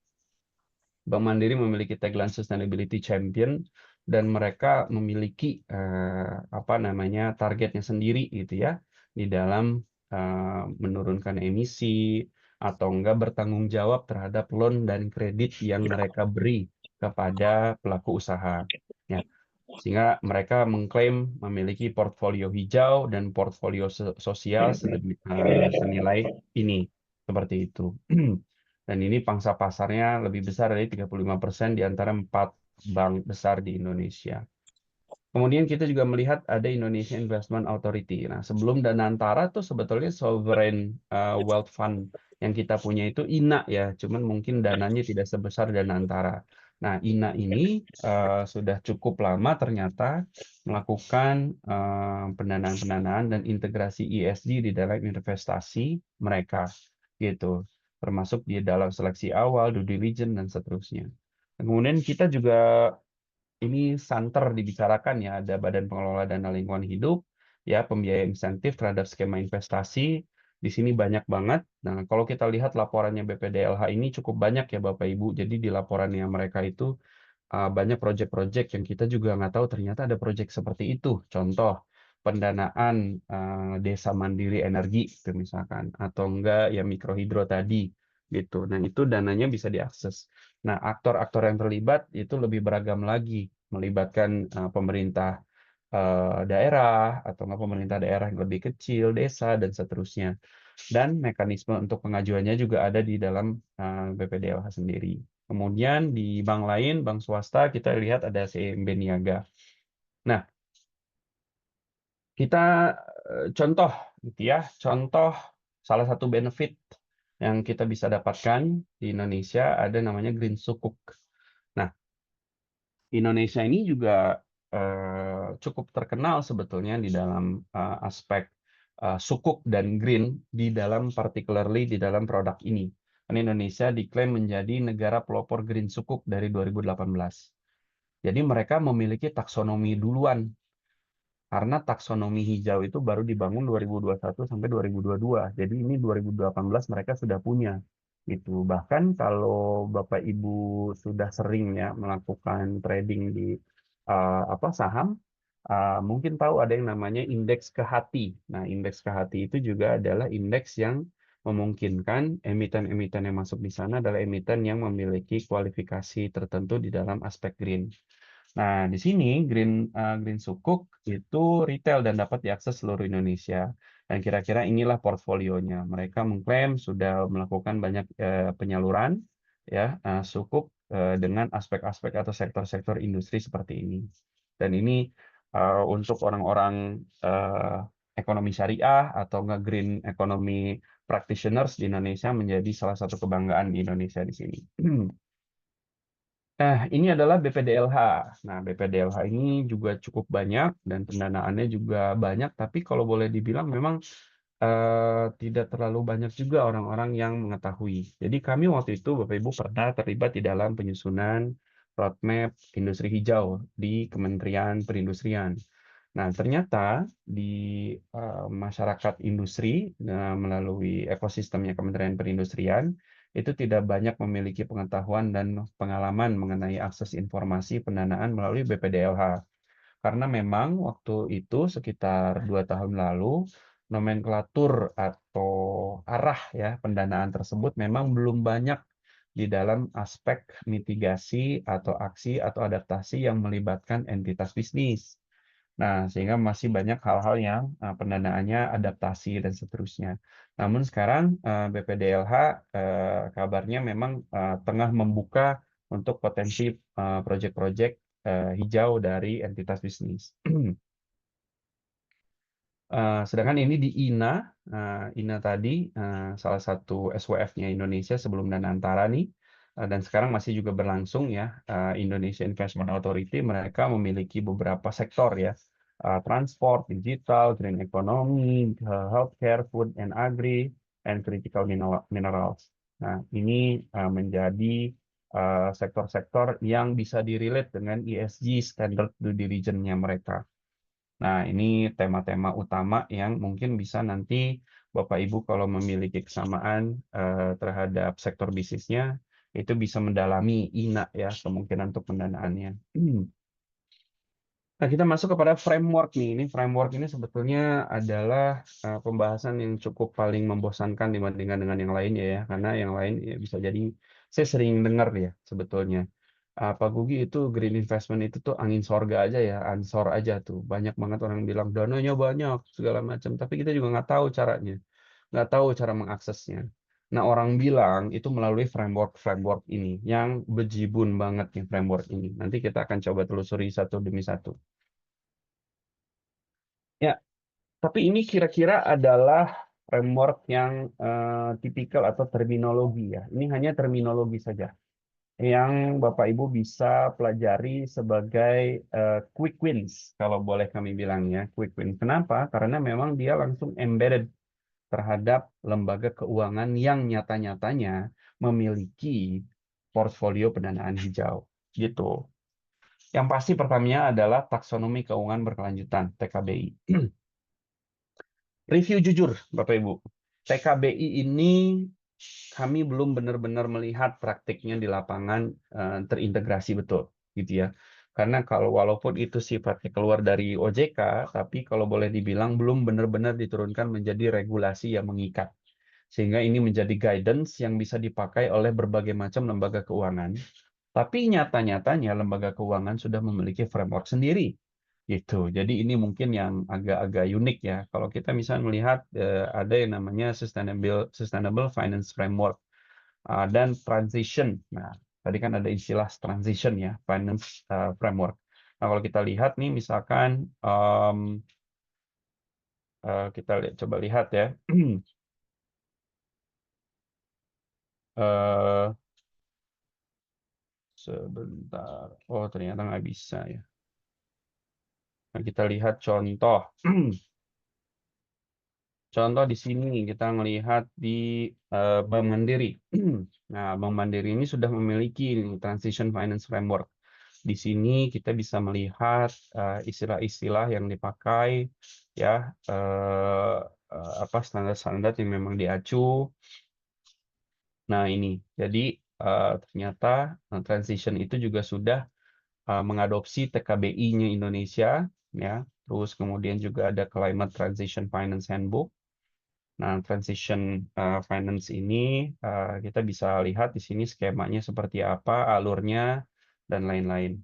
Bank Mandiri memiliki tagline Sustainability Champion dan mereka memiliki apa namanya targetnya sendiri gitu ya di dalam menurunkan emisi atau enggak bertanggung jawab terhadap loan dan kredit yang mereka beri kepada pelaku usaha. Ya, sehingga mereka mengklaim memiliki portfolio hijau dan portfolio sosial senilai ini seperti itu. Dan ini pangsa pasarnya lebih besar dari 35% di antara 4 bank besar di Indonesia. Kemudian kita juga melihat ada Indonesia Investment Authority. Nah, sebelum Danantara tuh sebetulnya Sovereign Wealth Fund yang kita punya itu INA ya, cuman mungkin dananya tidak sebesar Danantara. Nah, INA ini sudah cukup lama ternyata melakukan pendanaan-pendanaan dan integrasi ESG di dalam investasi mereka, gitu. Termasuk di dalam seleksi awal, due diligence dan seterusnya. Kemudian kita juga ini santer dibicarakan ya, ada Badan Pengelola Dana Lingkungan Hidup, ya pembiayaan insentif terhadap skema investasi. Di sini banyak banget. Nah, kalau kita lihat laporannya BPDLH ini cukup banyak ya Bapak Ibu. Jadi di laporannya mereka itu banyak proyek-proyek yang kita juga nggak tahu ternyata ada proyek seperti itu. Contoh pendanaan desa mandiri energi, itu misalkan, atau enggak ya mikrohidro tadi, gitu. Nah itu dananya bisa diakses. Nah aktor-aktor yang terlibat itu lebih beragam lagi, melibatkan pemerintah daerah atau enggak pemerintah daerah yang lebih kecil, desa dan seterusnya. Dan mekanisme untuk pengajuannya juga ada di dalam BPDLH sendiri. Kemudian di bank lain, bank swasta, kita lihat ada CIMB Niaga. Nah, kita contoh, gitu ya, contoh salah satu benefit yang kita bisa dapatkan di Indonesia ada namanya Green Sukuk. Nah, Indonesia ini juga cukup terkenal sebetulnya di dalam aspek sukuk dan green di dalam particularly di dalam produk ini. Karena Indonesia diklaim menjadi negara pelopor green sukuk dari 2018. Jadi mereka memiliki taksonomi duluan karena taksonomi hijau itu baru dibangun 2021 sampai 2022. Jadi ini 2018 mereka sudah punya. Gitu. Bahkan kalau Bapak Ibu sudah sering ya melakukan trading di saham, mungkin tahu ada yang namanya indeks kehati. Nah, indeks kehati itu juga adalah indeks yang memungkinkan emiten-emiten yang masuk di sana adalah emiten yang memiliki kualifikasi tertentu di dalam aspek green. Nah, di sini Green Sukuk itu retail dan dapat diakses seluruh Indonesia. Dan kira-kira inilah portfolionya. Mereka mengklaim sudah melakukan banyak penyaluran ya sukuk dengan aspek-aspek atau sektor-sektor industri seperti ini. Dan ini untuk orang-orang ekonomi syariah atau nggak green economy practitioners di Indonesia menjadi salah satu kebanggaan di Indonesia di sini. Ini adalah BPDLH. Nah, BPDLH ini juga cukup banyak dan pendanaannya juga banyak, tapi kalau boleh dibilang memang tidak terlalu banyak juga orang-orang yang mengetahui. Jadi kami waktu itu, Bapak Ibu, pernah terlibat di dalam penyusunan roadmap industri hijau di Kementerian Perindustrian. Nah, ternyata di masyarakat industri melalui ekosistemnya Kementerian Perindustrian, itu tidak banyak memiliki pengetahuan dan pengalaman mengenai akses informasi pendanaan melalui BPDLH. Karena memang waktu itu sekitar 2 tahun lalu, nomenklatur atau arah ya pendanaan tersebut memang belum banyak di dalam aspek mitigasi atau aksi atau adaptasi yang melibatkan entitas bisnis. Nah, sehingga masih banyak hal-hal yang pendanaannya adaptasi dan seterusnya. Namun sekarang BPDLH kabarnya memang tengah membuka untuk potensi proyek-proyek hijau dari entitas bisnis. Sedangkan ini di INA, INA tadi salah satu SWF-nya Indonesia sebelum Dana Antara nih, dan sekarang masih juga berlangsung ya, Indonesia Investment Authority, mereka memiliki beberapa sektor ya, transport, digital, green economy, healthcare, food and agri, and critical minerals. Nah, ini menjadi sektor-sektor yang bisa direlate dengan ESG Standard Due Diligence-nya mereka. Nah, ini tema-tema utama yang mungkin bisa nanti Bapak Ibu kalau memiliki kesamaan terhadap sektor bisnisnya, itu bisa mendalami INA ya, kemungkinan untuk pendanaannya. Nah, kita masuk kepada framework nih. Ini framework ini sebetulnya adalah pembahasan yang cukup paling membosankan dibandingkan dengan yang lainnya ya, karena yang lain ya bisa jadi saya sering dengar ya sebetulnya. Pak Gugi itu green investment itu tuh angin sorga aja ya, ansor aja tuh. Banyak banget orang bilang dananya banyak segala macam, tapi kita juga nggak tahu caranya, nggak tahu cara mengaksesnya. Nah, orang bilang itu melalui framework ini yang bejibun banget nih framework ini. Nanti kita akan coba telusuri satu demi satu. Ya, tapi ini kira-kira adalah framework yang tipikal atau terminologi ya. Ini hanya terminologi saja yang Bapak Ibu bisa pelajari sebagai quick wins, kalau boleh kami bilangnya quick win. Kenapa? Karena memang dia langsung embedded terhadap lembaga keuangan yang nyata-nyatanya memiliki portfolio pendanaan hijau. Gitu. Yang pasti pertamanya adalah taksonomi keuangan berkelanjutan, TKBI. Review jujur, Bapak Ibu. TKBI ini kami belum benar-benar melihat praktiknya di lapangan terintegrasi betul, gitu ya. Karena kalau walaupun itu sifatnya keluar dari OJK, tapi kalau boleh dibilang belum benar-benar diturunkan menjadi regulasi yang mengikat. Sehingga ini menjadi guidance yang bisa dipakai oleh berbagai macam lembaga keuangan. Tapi nyata-nyatanya lembaga keuangan sudah memiliki framework sendiri. Gitu. Jadi ini mungkin yang agak-agak unik ya. Kalau kita misalnya melihat ada yang namanya Sustainable Finance Framework dan Transition. Nah, tadi kan ada istilah transition ya, Finance Framework. Nah, kalau kita lihat nih misalkan kita coba lihat ya. Sebentar. Oh, ternyata nggak bisa ya. Nah, kita lihat contoh. Contoh di sini kita melihat di Bank Mandiri. Nah, Bank Mandiri ini sudah memiliki Transition Finance Framework. Di sini kita bisa melihat istilah-istilah yang dipakai, ya, apa standar-standar yang memang diacu. Nah, ini jadi ternyata transition itu juga sudah mengadopsi TKBI-nya Indonesia, ya. Terus kemudian juga ada Climate Transition Finance Handbook. Nah, transition finance ini kita bisa lihat di sini skemanya seperti apa, alurnya, dan lain-lain.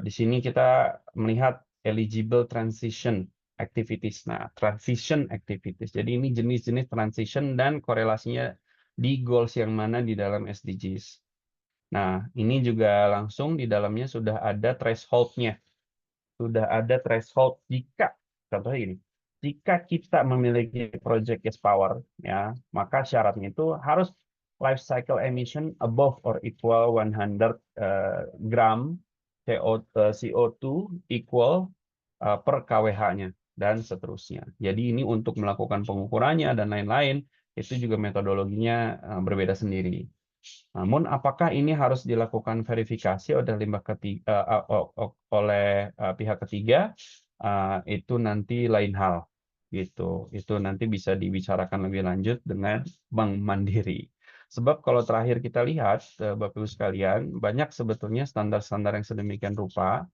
Di sini kita melihat eligible transition activities. Nah, transition activities. Jadi ini jenis-jenis transition dan korelasinya di goals yang mana di dalam SDGs. Nah, ini juga langsung di dalamnya sudah ada threshold-nya. Sudah ada threshold jika, contohnya ini, jika kita memiliki project gas power, ya, maka syaratnya itu harus life cycle emission above or equal 100 gram CO2 equal per kWh-nya dan seterusnya. Jadi ini untuk melakukan pengukurannya dan lain-lain itu juga metodologinya berbeda sendiri. Namun, apakah ini harus dilakukan verifikasi oleh pihak ketiga? Itu nanti lain hal, gitu. Itu nanti bisa dibicarakan lebih lanjut dengan Bank Mandiri. Sebab kalau terakhir kita lihat, Bapak Ibu sekalian, banyak sebetulnya standar-standar yang sedemikian rupa,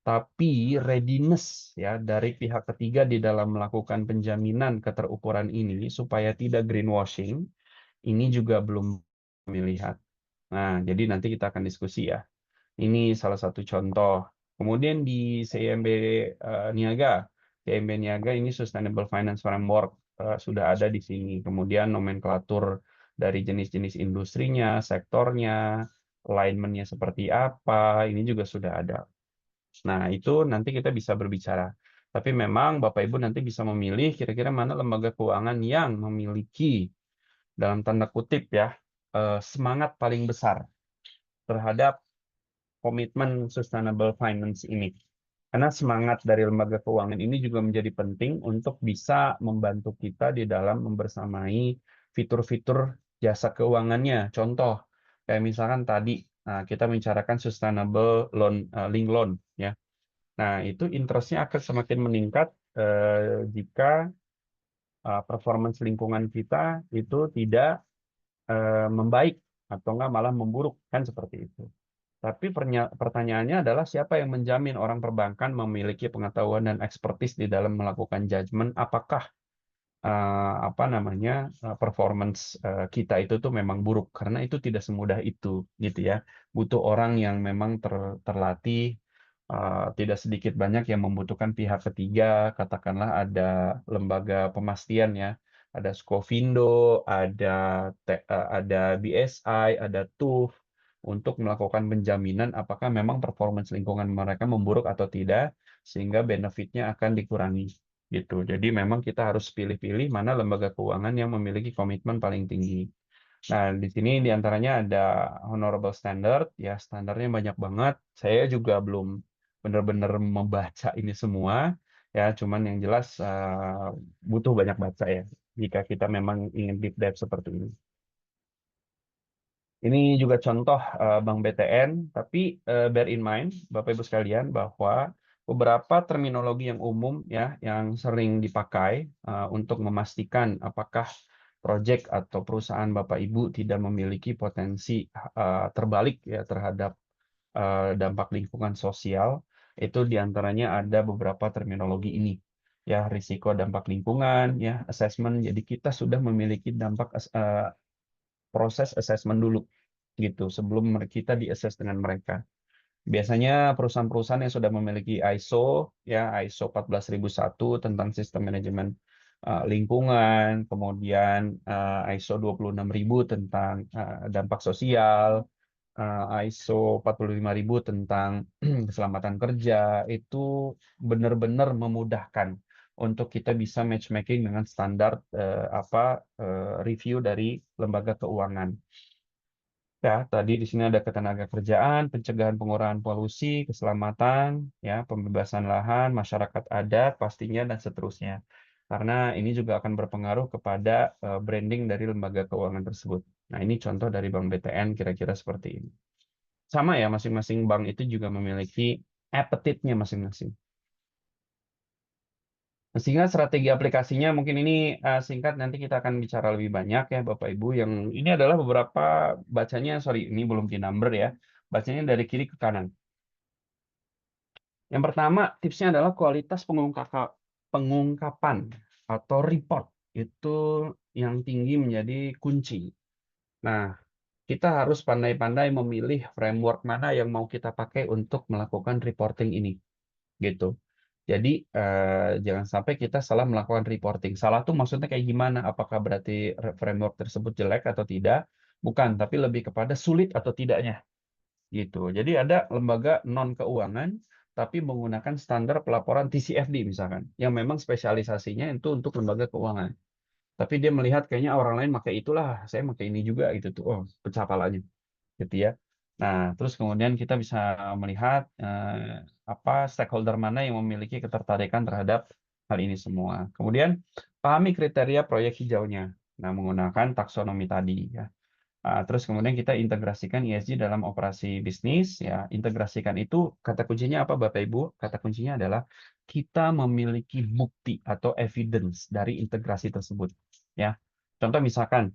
tapi readiness ya dari pihak ketiga di dalam melakukan penjaminan keterukuran ini supaya tidak greenwashing, ini juga belum melihat. Nah, jadi nanti kita akan diskusi ya. Ini salah satu contoh. Kemudian di CIMB Niaga, CIMB Niaga ini Sustainable Finance Framework sudah ada di sini. Kemudian nomenklatur dari jenis-jenis industrinya, sektornya, alignment-nya seperti apa, ini juga sudah ada. Nah, itu nanti kita bisa berbicara. Tapi memang Bapak Ibu nanti bisa memilih kira-kira mana lembaga keuangan yang memiliki dalam tanda kutip ya semangat paling besar terhadap komitmen sustainable finance ini. Karena semangat dari lembaga keuangan ini juga menjadi penting untuk bisa membantu kita di dalam membersamai fitur-fitur jasa keuangannya. Contoh, kayak misalkan tadi kita membicarakan sustainable loan, link loan, ya. Nah, itu interest-nya akan semakin meningkat jika performance lingkungan kita itu tidak membaik atau enggak malah memburuk, kan seperti itu. Tapi pertanyaannya adalah siapa yang menjamin orang perbankan memiliki pengetahuan dan ekspertis di dalam melakukan judgement apakah performance kita itu tuh memang buruk, karena itu tidak semudah itu gitu ya. Butuh orang yang memang terlatih, tidak sedikit banyak yang membutuhkan pihak ketiga, katakanlah ada lembaga pemastian ya, ada Scofindo, ada BSI, ada TUF untuk melakukan penjaminan apakah memang performance lingkungan mereka memburuk atau tidak, sehingga benefitnya akan dikurangi gitu. Jadi memang kita harus pilih-pilih mana lembaga keuangan yang memiliki komitmen paling tinggi. Nah, di sini diantaranya ada honorable standard, ya standarnya banyak banget. Saya juga belum benar-benar membaca ini semua, ya cuman yang jelas butuh banyak baca ya, jika kita memang ingin deep dive seperti ini. Ini juga contoh Bank BTN, tapi bear in mind, Bapak Ibu sekalian, bahwa beberapa terminologi yang umum ya, yang sering dipakai untuk memastikan apakah proyek atau perusahaan Bapak Ibu tidak memiliki potensi terbalik ya terhadap dampak lingkungan sosial, itu diantaranya ada beberapa terminologi ini. Ya, risiko dampak lingkungan, ya, assessment. Jadi kita sudah memiliki proses assessment dulu gitu sebelum kita di-assess dengan mereka. Biasanya perusahaan-perusahaan yang sudah memiliki ISO ya ISO 14001 tentang sistem manajemen lingkungan, kemudian ISO 26000 tentang dampak sosial, ISO 45000 tentang keselamatan kerja, itu benar-benar memudahkan untuk kita bisa matchmaking dengan standar review dari lembaga keuangan. Ya, tadi di sini ada ketenagakerjaan, pencegahan pengurangan polusi, keselamatan, ya, pembebasan lahan, masyarakat adat pastinya dan seterusnya. Karena ini juga akan berpengaruh kepada branding dari lembaga keuangan tersebut. Nah, ini contoh dari Bank BTN kira-kira seperti ini. Sama ya, masing-masing bank itu juga memiliki appetite-nya masing-masing. Sehingga strategi aplikasinya mungkin ini singkat, nanti kita akan bicara lebih banyak ya Bapak Ibu. Yang ini adalah beberapa bacanya, sorry ini belum di number ya, bacanya dari kiri ke kanan. Yang pertama tipsnya adalah kualitas pengungkapan atau report itu yang tinggi menjadi kunci. Nah, kita harus pandai-pandai memilih framework mana yang mau kita pakai untuk melakukan reporting ini, gitu. Jadi jangan sampai kita salah melakukan reporting. Salah tuh maksudnya kayak gimana? Apakah berarti framework tersebut jelek atau tidak? Bukan, tapi lebih kepada sulit atau tidaknya. Gitu. Jadi ada lembaga non keuangan tapi menggunakan standar pelaporan TCFD misalkan, yang memang spesialisasinya itu untuk lembaga keuangan. Tapi dia melihat kayaknya orang lain pakai itulah, saya pakai ini juga gitu tuh. Oh, pecah palanya gitu ya. Nah, terus kemudian kita bisa melihat apa stakeholder mana yang memiliki ketertarikan terhadap hal ini semua. Kemudian pahami kriteria proyek hijaunya. Nah, menggunakan taksonomi tadi ya. Terus kemudian kita integrasikan ESG dalam operasi bisnis ya. Integrasikan itu kata kuncinya apa Bapak Ibu? Kata kuncinya adalah kita memiliki bukti atau evidence dari integrasi tersebut ya. Contoh misalkan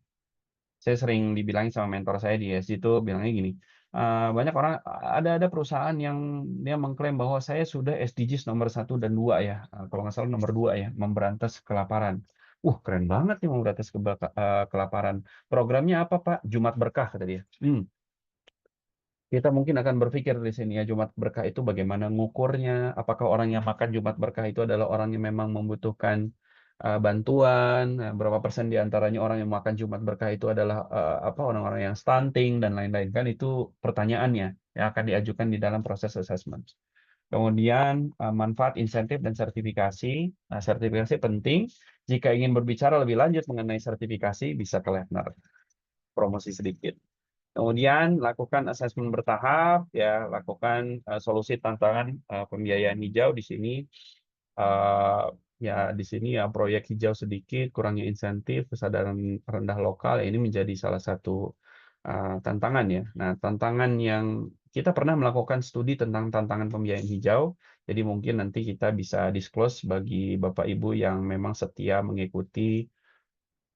saya sering dibilangin sama mentor saya di ESG itu bilangnya gini, banyak orang ada perusahaan yang dia mengklaim bahwa saya sudah SDGs nomor 1 dan 2 ya, kalau nggak salah nomor 2 ya, memberantas kelaparan. Keren banget nih memberantas kelaparan. Programnya apa Pak? Jumat Berkah kata dia. Kita mungkin akan berpikir di sini ya, Jumat Berkah itu bagaimana ngukurnya? Apakah orang yang makan Jumat Berkah itu adalah orang yang memang membutuhkan bantuan? Berapa persen di antaranya orang yang makan Jumat Berkah itu adalah apa orang-orang yang stunting dan lain-lain, kan itu pertanyaannya yang akan diajukan di dalam proses assessment. Kemudian manfaat, insentif, dan sertifikasi. Nah, sertifikasi penting. Jika ingin berbicara lebih lanjut mengenai sertifikasi, bisa ke Lefner. Promosi sedikit. Kemudian lakukan asesmen bertahap, ya lakukan solusi tantangan pembiayaan hijau di sini. eh, Ya di sini ya proyek hijau sedikit, kurangnya insentif, kesadaran rendah lokal, ini menjadi salah satu tantangan ya. Nah, tantangan yang kita pernah melakukan studi tentang tantangan pembiayaan hijau, jadi mungkin nanti kita bisa disclose bagi Bapak Ibu yang memang setia mengikuti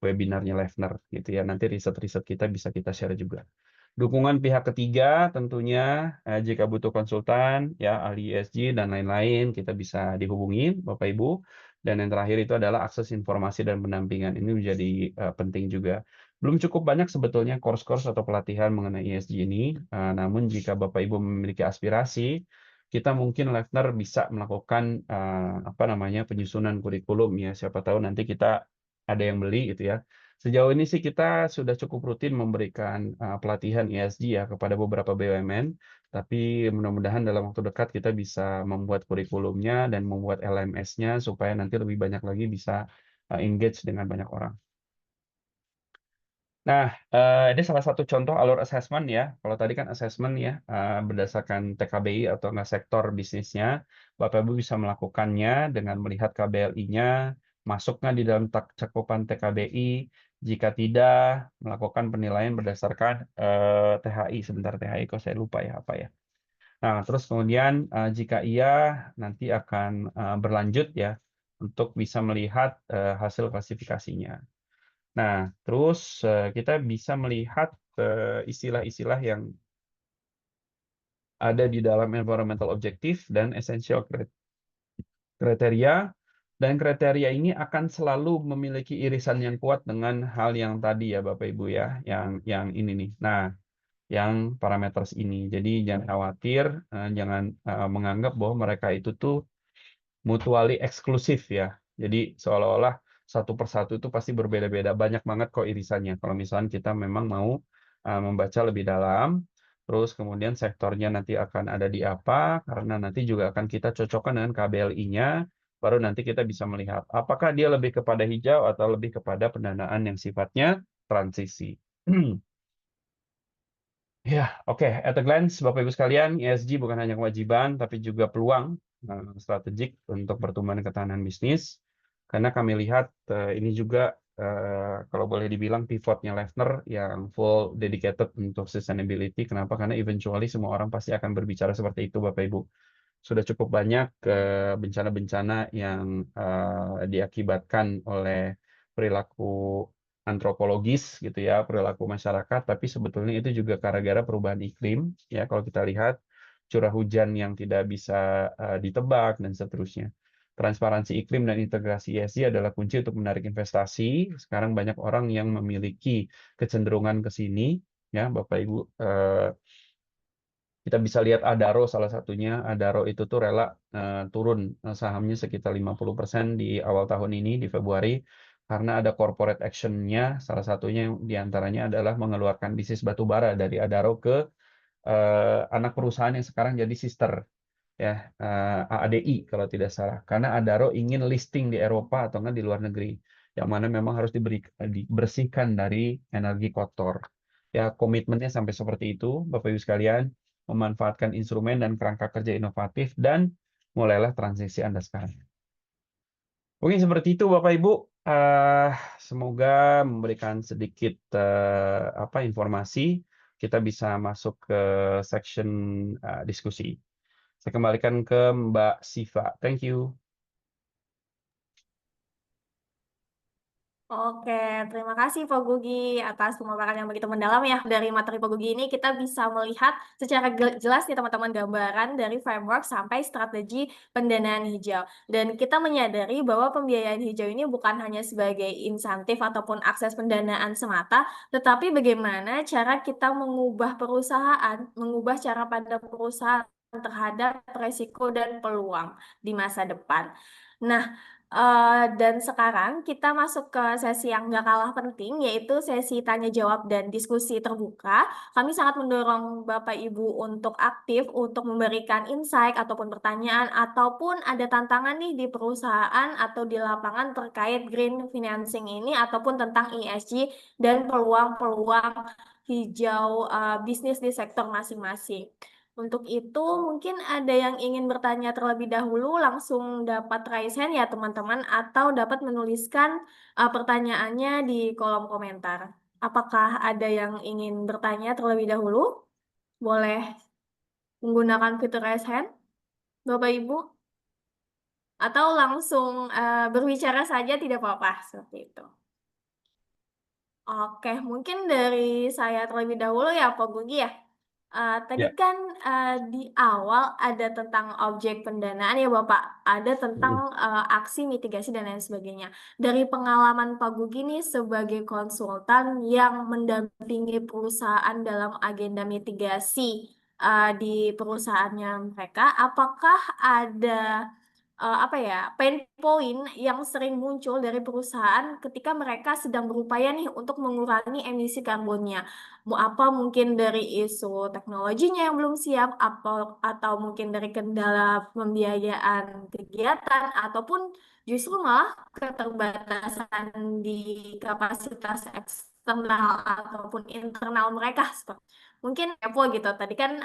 webinarnya Lefner gitu ya. Nanti riset-riset kita bisa kita share juga. Dukungan pihak ketiga tentunya jika butuh konsultan ya ahli ESG dan lain-lain kita bisa dihubungi Bapak Ibu. Dan yang terakhir itu adalah akses informasi dan pendampingan. Ini menjadi penting juga. Belum cukup banyak sebetulnya course-course atau pelatihan mengenai ESG ini. Namun jika Bapak Ibu memiliki aspirasi, kita mungkin Lefner bisa melakukan apa namanya penyusunan kurikulum ya. Siapa tahu nanti kita ada yang beli gitu ya. Sejauh ini sih kita sudah cukup rutin memberikan pelatihan ESG ya kepada beberapa BUMN, tapi mudah-mudahan dalam waktu dekat kita bisa membuat kurikulumnya dan membuat LMS-nya supaya nanti lebih banyak lagi bisa engage dengan banyak orang. Nah, ini salah satu contoh alur assessment ya. Kalau tadi kan assessment ya berdasarkan TKBI atau nggak sektor bisnisnya, Bapak Ibu bisa melakukannya dengan melihat KBLI-nya, masuk nggak di dalam cakupan TKBI. Jika tidak, melakukan penilaian berdasarkan THI. Sebentar THI kok saya lupa ya apa ya. Nah, terus kemudian jika iya, nanti akan berlanjut ya untuk bisa melihat hasil klasifikasinya. Nah, terus kita bisa melihat istilah-istilah yang ada di dalam environmental objective dan essential kriteria, dan kriteria ini akan selalu memiliki irisan yang kuat dengan hal yang tadi ya Bapak Ibu ya, yang ini nih. Nah, yang parameter ini. Jadi jangan khawatir, jangan menganggap bahwa mereka itu tuh mutually eksklusif ya. Jadi seolah-olah satu persatu itu pasti berbeda-beda. Banyak banget kok irisannya. Kalau misalnya kita memang mau membaca lebih dalam, terus kemudian sektornya nanti akan ada di apa, karena nanti juga akan kita cocokkan dengan KBLI-nya, baru nanti kita bisa melihat apakah dia lebih kepada hijau atau lebih kepada pendanaan yang sifatnya transisi. Ya, oke. At a glance, Bapak Ibu sekalian, ESG bukan hanya kewajiban, tapi juga peluang strategik untuk pertumbuhan dan ketahanan bisnis. Karena kami lihat ini juga, kalau boleh dibilang, pivotnya Leffner yang full dedicated untuk sustainability. Kenapa? Karena eventually semua orang pasti akan berbicara seperti itu, Bapak Ibu. Sudah cukup banyak bencana-bencana yang diakibatkan oleh perilaku antropologis gitu ya, perilaku masyarakat, tapi sebetulnya itu juga gara-gara perubahan iklim ya. Kalau kita lihat curah hujan yang tidak bisa ditebak dan seterusnya. Transparansi iklim dan integrasi ESG adalah kunci untuk menarik investasi. Sekarang banyak orang yang memiliki kecenderungan ke sini ya, Bapak Ibu. Kita bisa lihat Adaro salah satunya. Adaro itu tuh rela turun sahamnya sekitar 50% di awal tahun ini, di Februari, karena ada corporate action-nya. Salah satunya yang diantaranya adalah mengeluarkan bisnis batu bara dari Adaro ke anak perusahaan yang sekarang jadi sister, ya, AADI kalau tidak salah. Karena Adaro ingin listing di Eropa atau enggak di luar negeri, yang mana memang harus dibersihkan dari energi kotor. Ya, komitmennya sampai seperti itu, Bapak Ibu sekalian, memanfaatkan instrumen dan kerangka kerja inovatif, dan mulailah transisi Anda sekarang. Mungkin seperti itu, Bapak Ibu. Semoga memberikan sedikit informasi. Kita bisa masuk ke section diskusi. Saya kembalikan ke Mbak Siva. Thank you. Oke, terima kasih Pak Gugi atas pemaparan yang begitu mendalam ya. Dari materi Pak Gugi ini kita bisa melihat secara jelas nih teman-teman gambaran dari framework sampai strategi pendanaan hijau. Dan kita menyadari bahwa pembiayaan hijau ini bukan hanya sebagai insentif ataupun akses pendanaan semata, tetapi bagaimana cara kita mengubah perusahaan, mengubah cara pandang perusahaan terhadap resiko dan peluang di masa depan. Nah, dan sekarang kita masuk ke sesi yang nggak kalah penting, yaitu sesi tanya jawab dan diskusi terbuka. Kami sangat mendorong Bapak Ibu untuk aktif, untuk memberikan insight ataupun pertanyaan, ataupun ada tantangan nih di perusahaan atau di lapangan terkait green financing ini, ataupun tentang ESG dan peluang-peluang hijau bisnis di sektor masing-masing. Untuk itu, mungkin ada yang ingin bertanya terlebih dahulu, langsung dapat raise hand ya teman-teman, atau dapat menuliskan pertanyaannya di kolom komentar. Apakah ada yang ingin bertanya terlebih dahulu? Boleh menggunakan fitur raise hand, Bapak Ibu, atau langsung berbicara saja tidak apa-apa, seperti itu. Oke, mungkin dari saya terlebih dahulu ya, Pak Gugi ya. Tadi Ya. kan di awal ada tentang objek pendanaan ya Bapak, ada tentang aksi mitigasi dan lain sebagainya. Dari pengalaman Pak Gugi nih sebagai konsultan yang mendampingi perusahaan dalam agenda mitigasi di perusahaannya mereka, apakah ada apa ya, pain point yang sering muncul dari perusahaan ketika mereka sedang berupaya nih untuk mengurangi emisi karbonnya? Apa mungkin dari isu teknologinya yang belum siap, atau mungkin dari kendala pembiayaan kegiatan, ataupun justru malah keterbatasan di kapasitas eksternal ataupun internal mereka. Mungkin kepo gitu. Tadi kan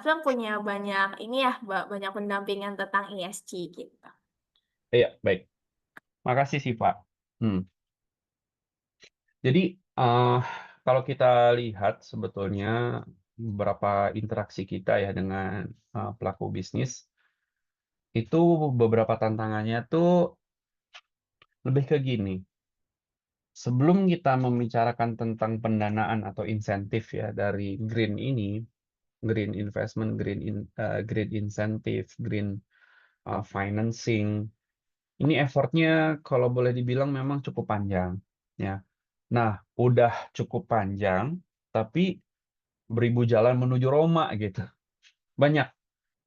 Film punya banyak ini ya, banyak pendampingan tentang ESG gitu. Iya, baik. Makasih sih, Pak. Jadi, kalau kita lihat sebetulnya beberapa interaksi kita ya dengan pelaku bisnis, itu beberapa tantangannya tuh lebih ke gini. Sebelum kita membicarakan tentang pendanaan atau insentif ya dari green ini, green investment, green incentive, green financing, ini effortnya kalau boleh dibilang memang cukup panjang, ya. Nah, udah cukup panjang, tapi beribu jalan menuju Roma gitu. Banyak.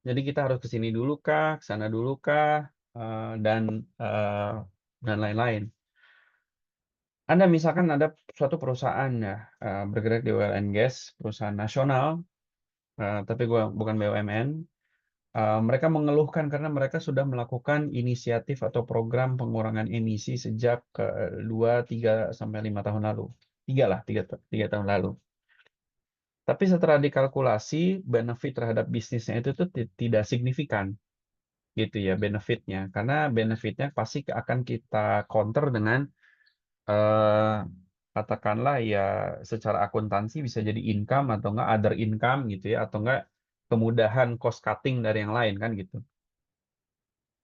Jadi kita harus ke sini dulu kah, ke sana dulu kah, dan lain-lain. Anda misalkan ada suatu perusahaan ya bergerak di oil and gas, perusahaan nasional, tapi bukan BUMN. Mereka mengeluhkan karena mereka sudah melakukan inisiatif atau program pengurangan emisi sejak 2, 3, sampai 5 tahun lalu. 3 tahun lalu. Tapi setelah dikalkulasi, benefit terhadap bisnisnya itu tuh tidak signifikan gitu ya benefitnya. Karena benefitnya pasti akan kita counter dengan eh, katakanlah ya secara akuntansi bisa jadi income atau enggak other income gitu ya, atau enggak kemudahan cost cutting dari yang lain kan gitu.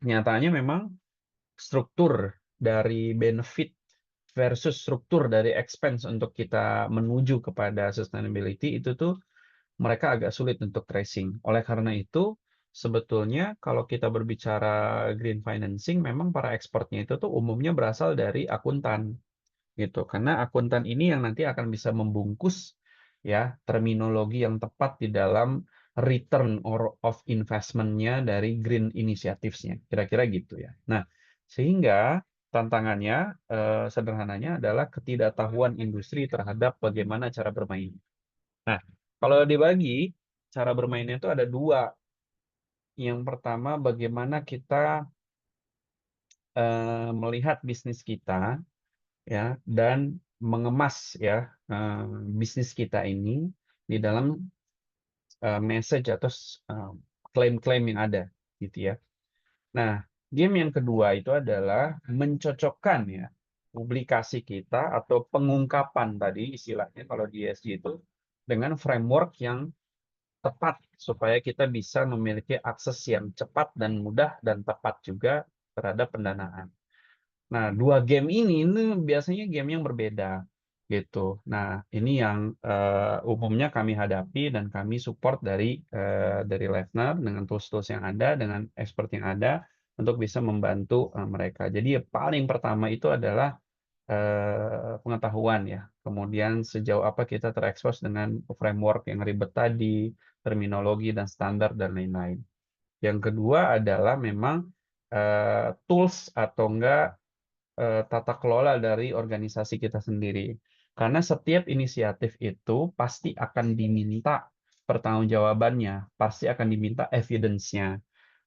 Nyatanya memang struktur dari benefit versus struktur dari expense untuk kita menuju kepada sustainability itu tuh mereka agak sulit untuk tracing. Oleh karena itu, sebetulnya kalau kita berbicara green financing, memang para expertnya itu tuh umumnya berasal dari akuntan, gitu. Karena akuntan ini yang nanti akan bisa membungkus ya terminologi yang tepat di dalam return of investment-nya dari green initiatives-nya. Kira-kira gitu ya. Nah, sehingga tantangannya sederhananya adalah ketidaktahuan industri terhadap bagaimana cara bermain. Nah, kalau dibagi, cara bermainnya itu ada dua. Yang pertama, bagaimana kita melihat bisnis kita, ya, dan mengemas ya bisnis kita ini di dalam message atau klaim-klaim yang ada, gitu ya. Nah, game yang kedua itu adalah mencocokkan ya publikasi kita atau pengungkapan tadi istilahnya kalau di ESG itu dengan framework yang tepat supaya kita bisa memiliki akses yang cepat dan mudah dan tepat juga terhadap pendanaan. Nah, dua game ini biasanya game yang berbeda gitu. Nah, ini yang umumnya kami hadapi dan kami support dari Levner dengan tools-tools yang ada, dengan expert yang ada untuk bisa membantu mereka. Jadi paling pertama itu adalah pengetahuan ya. Kemudian sejauh apa kita terekspos dengan framework yang ribet tadi, terminologi dan standar dan lain-lain. Yang kedua adalah memang tools atau enggak tata kelola dari organisasi kita sendiri. Karena setiap inisiatif itu pasti akan diminta pertanggungjawabannya, pasti akan diminta evidence-nya.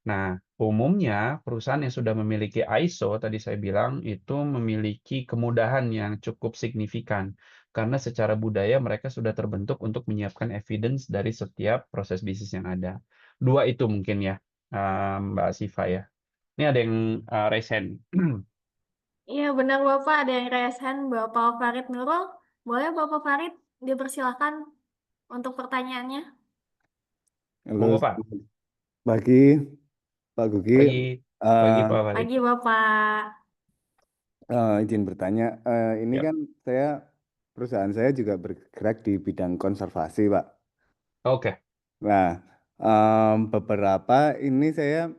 Nah, umumnya perusahaan yang sudah memiliki ISO, tadi saya bilang, itu memiliki kemudahan yang cukup signifikan. Karena secara budaya mereka sudah terbentuk untuk menyiapkan evidence dari setiap proses bisnis yang ada. Dua itu mungkin ya, Mbak Siva ya. Ini ada yang raise hand. Iya, benar Bapak, ada yang raise hand, Bapak Farid Nurul. Boleh Bapak Farid dipersilakan untuk pertanyaannya? Halo, Monggo Pak. selamat pagi Pak Gugi. Pagi, pagi Eh, Pak Farid. Pagi Bapak. izin bertanya, ini Ya. kan perusahaan saya juga bergerak di bidang konservasi, Pak. Oke. Nah, beberapa ini saya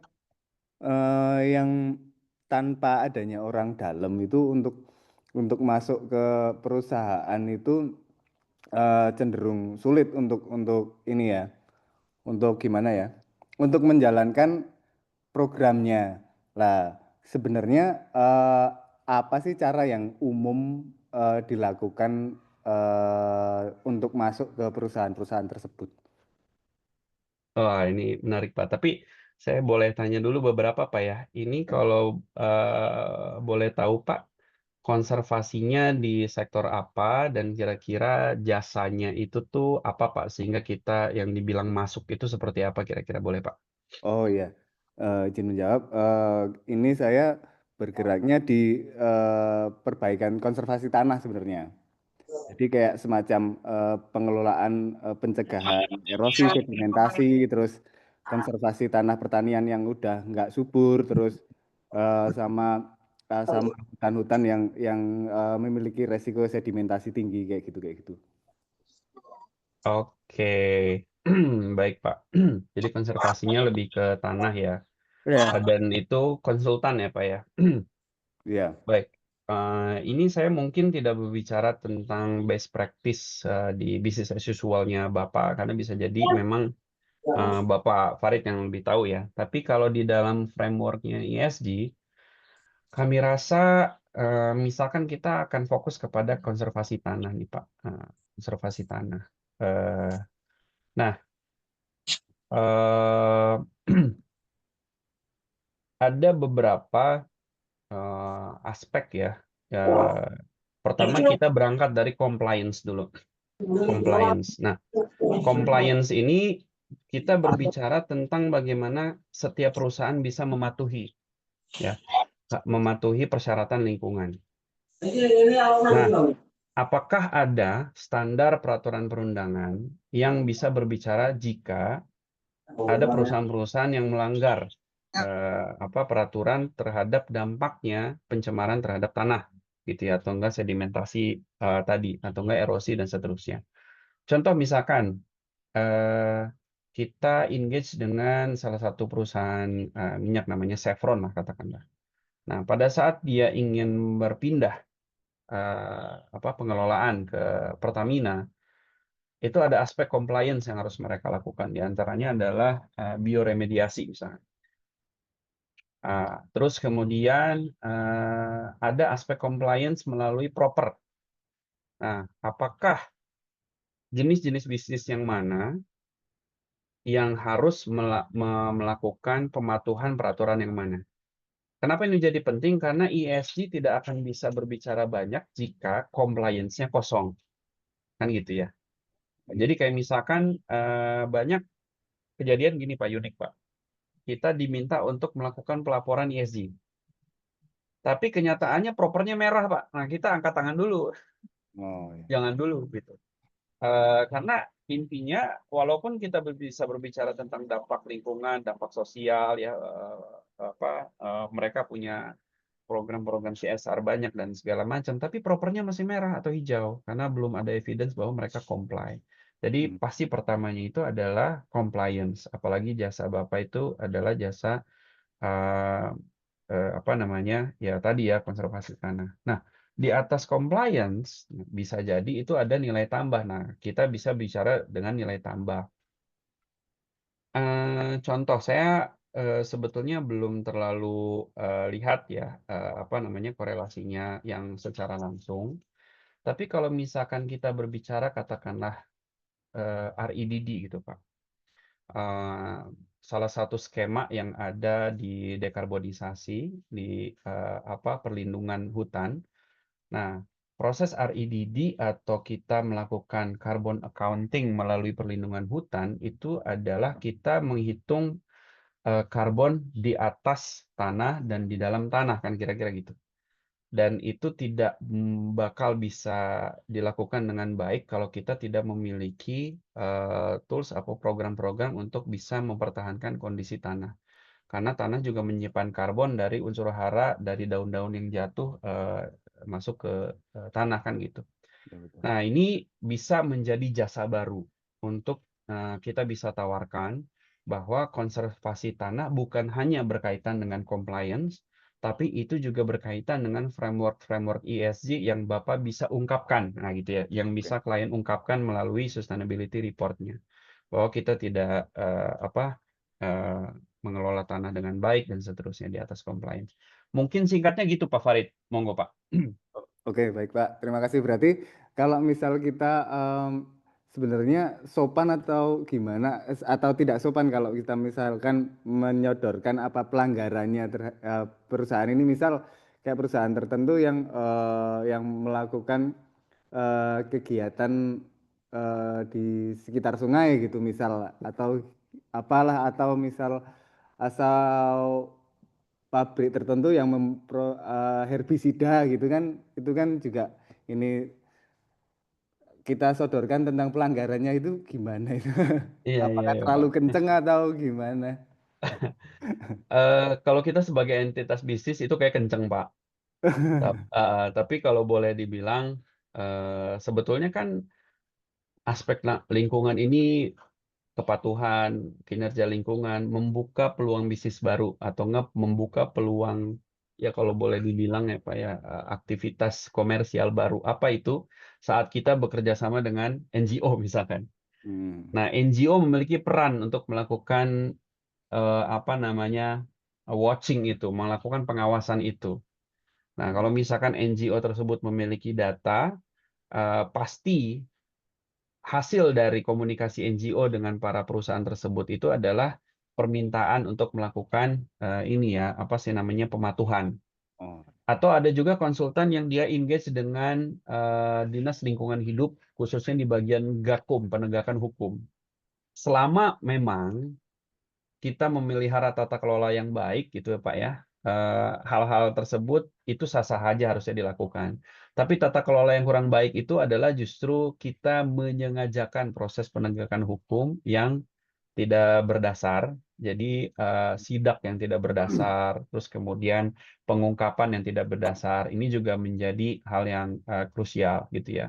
yang tanpa adanya orang dalam itu untuk masuk ke perusahaan itu cenderung sulit untuk ini ya, untuk gimana ya, untuk menjalankan programnya. Lah, sebenarnya apa sih cara yang umum dilakukan untuk masuk ke perusahaan-perusahaan tersebut? Wah, ini menarik Pak. Tapi saya boleh tanya dulu beberapa Pak ya. Ini kalau boleh tahu Pak, konservasinya di sektor apa dan kira-kira jasanya itu tuh apa Pak? Sehingga kita yang dibilang masuk itu seperti apa kira-kira boleh Pak? Oh iya, izin menjawab. Ini saya bergeraknya di perbaikan konservasi tanah sebenarnya. Jadi kayak semacam pengelolaan pencegahan erosi, sedimentasi, terus konservasi tanah pertanian yang udah nggak subur, terus sama hutan-hutan yang memiliki resiko sedimentasi tinggi kayak gitu. Oke, baik Pak. Jadi konservasinya lebih ke tanah ya. Ya, Dan itu konsultan ya Pak ya. ya. Baik, ini saya mungkin tidak berbicara tentang best practice di bisnis as usual-nya Bapak, karena bisa jadi memang Bapak Farid yang lebih tahu ya. Tapi kalau di dalam framework-nya ESG, kami rasa misalkan kita akan fokus kepada konservasi tanah nih Pak. Konservasi tanah. Eh, nah, eh, ada beberapa aspek ya. Eh, Pertama kita berangkat dari compliance dulu. Compliance. Nah, compliance ini kita berbicara tentang bagaimana setiap perusahaan bisa mematuhi, ya, mematuhi persyaratan lingkungan. Nah, apakah ada standar peraturan perundangan yang bisa berbicara jika ada perusahaan-perusahaan yang melanggar peraturan terhadap dampaknya pencemaran terhadap tanah, gitu ya, atau enggak sedimentasi tadi, atau enggak erosi dan seterusnya. Contoh misalkan kita engage dengan salah satu perusahaan minyak namanya Chevron lah katakanlah. Nah, pada saat dia ingin berpindah pengelolaan ke Pertamina, itu ada aspek compliance yang harus mereka lakukan. Di antaranya adalah bioremediasi misalnya. Terus kemudian ada aspek compliance melalui proper. Nah, apakah jenis-jenis bisnis yang mana yang harus melakukan pematuhan peraturan yang mana? Kenapa ini jadi penting? Karena ESG tidak akan bisa berbicara banyak jika compliance-nya kosong. Kan gitu ya. Jadi kayak misalkan banyak kejadian gini Pak, unik Pak. Kita diminta untuk melakukan pelaporan ESG. Tapi kenyataannya propernya merah Pak. Nah kita angkat tangan dulu. Oh, ya. Jangan dulu gitu. Karena intinya walaupun kita bisa berbicara tentang dampak lingkungan, dampak sosial ya, mereka punya program-program CSR banyak dan segala macam, tapi propernya masih merah atau hijau karena belum ada evidence bahwa mereka comply. Jadi pasti pertamanya itu adalah compliance, apalagi jasa Bapak itu adalah jasa ya tadi ya konservasi tanah. Nah, di atas compliance bisa jadi itu ada nilai tambah. Nah, kita bisa bicara dengan nilai tambah. Contoh saya sebetulnya belum terlalu lihat ya korelasinya yang secara langsung. Tapi kalau misalkan kita berbicara katakanlah REDD gitu Pak. Salah satu skema yang ada di dekarbonisasi di perlindungan hutan. Nah, proses REDD atau kita melakukan carbon accounting melalui perlindungan hutan itu adalah kita menghitung karbon di atas tanah dan di dalam tanah kan kira-kira gitu. Dan itu tidak bakal bisa dilakukan dengan baik kalau kita tidak memiliki tools atau program-program untuk bisa mempertahankan kondisi tanah. Karena tanah juga menyimpan karbon dari unsur hara dari daun-daun yang jatuh masuk ke tanah kan gitu. Nah, ini bisa menjadi jasa baru untuk kita bisa tawarkan bahwa konservasi tanah bukan hanya berkaitan dengan compliance, tapi itu juga berkaitan dengan framework Oke. ESG yang Bapak bisa ungkapkan. Nah, gitu ya, yang bisa klien ungkapkan melalui sustainability report-nya. Bahwa kita tidak mengelola tanah dengan baik dan seterusnya di atas compliance. Mungkin singkatnya gitu Pak Farid. Monggo Pak. Oke, baik Pak. Terima kasih. Berarti kalau misal kita sebenarnya sopan atau gimana, atau tidak sopan kalau kita misalkan menyodorkan apa pelanggarannya perusahaan ini, misal kayak perusahaan tertentu yang melakukan kegiatan di sekitar sungai gitu misal, atau apalah, atau misal asal pabrik tertentu yang herbisida gitu kan, itu kan juga ini kita sodorkan tentang pelanggarannya itu gimana itu? Iya, iya, Apakah iya Pak. terlalu kenceng atau gimana? Kalau kita sebagai entitas bisnis itu kayak kenceng Pak. Tapi kalau boleh dibilang sebetulnya kan aspek lingkungan ini kepatuhan, kinerja lingkungan, membuka peluang bisnis baru atau enggak membuka peluang ya kalau boleh dibilang ya Pak ya aktivitas komersial baru. Apa itu? Saat kita bekerja sama dengan NGO misalkan. Hmm. Nah, NGO memiliki peran untuk melakukan watching itu, melakukan pengawasan itu. Nah, kalau misalkan NGO tersebut memiliki data, pasti hasil dari komunikasi NGO dengan para perusahaan tersebut itu adalah permintaan untuk melakukan pematuhan. Oh. Atau ada juga konsultan yang dia engage dengan Dinas Lingkungan Hidup, khususnya di bagian Gakum, penegakan hukum. Selama memang kita memelihara tata kelola yang baik, gitu ya Pak ya, hal-hal tersebut itu sah-sah aja harusnya dilakukan. Tapi tata kelola yang kurang baik itu adalah justru kita menyengajakan proses penegakan hukum yang tidak berdasar, jadi sidak yang tidak berdasar, terus kemudian pengungkapan yang tidak berdasar, ini juga menjadi hal yang krusial gitu ya.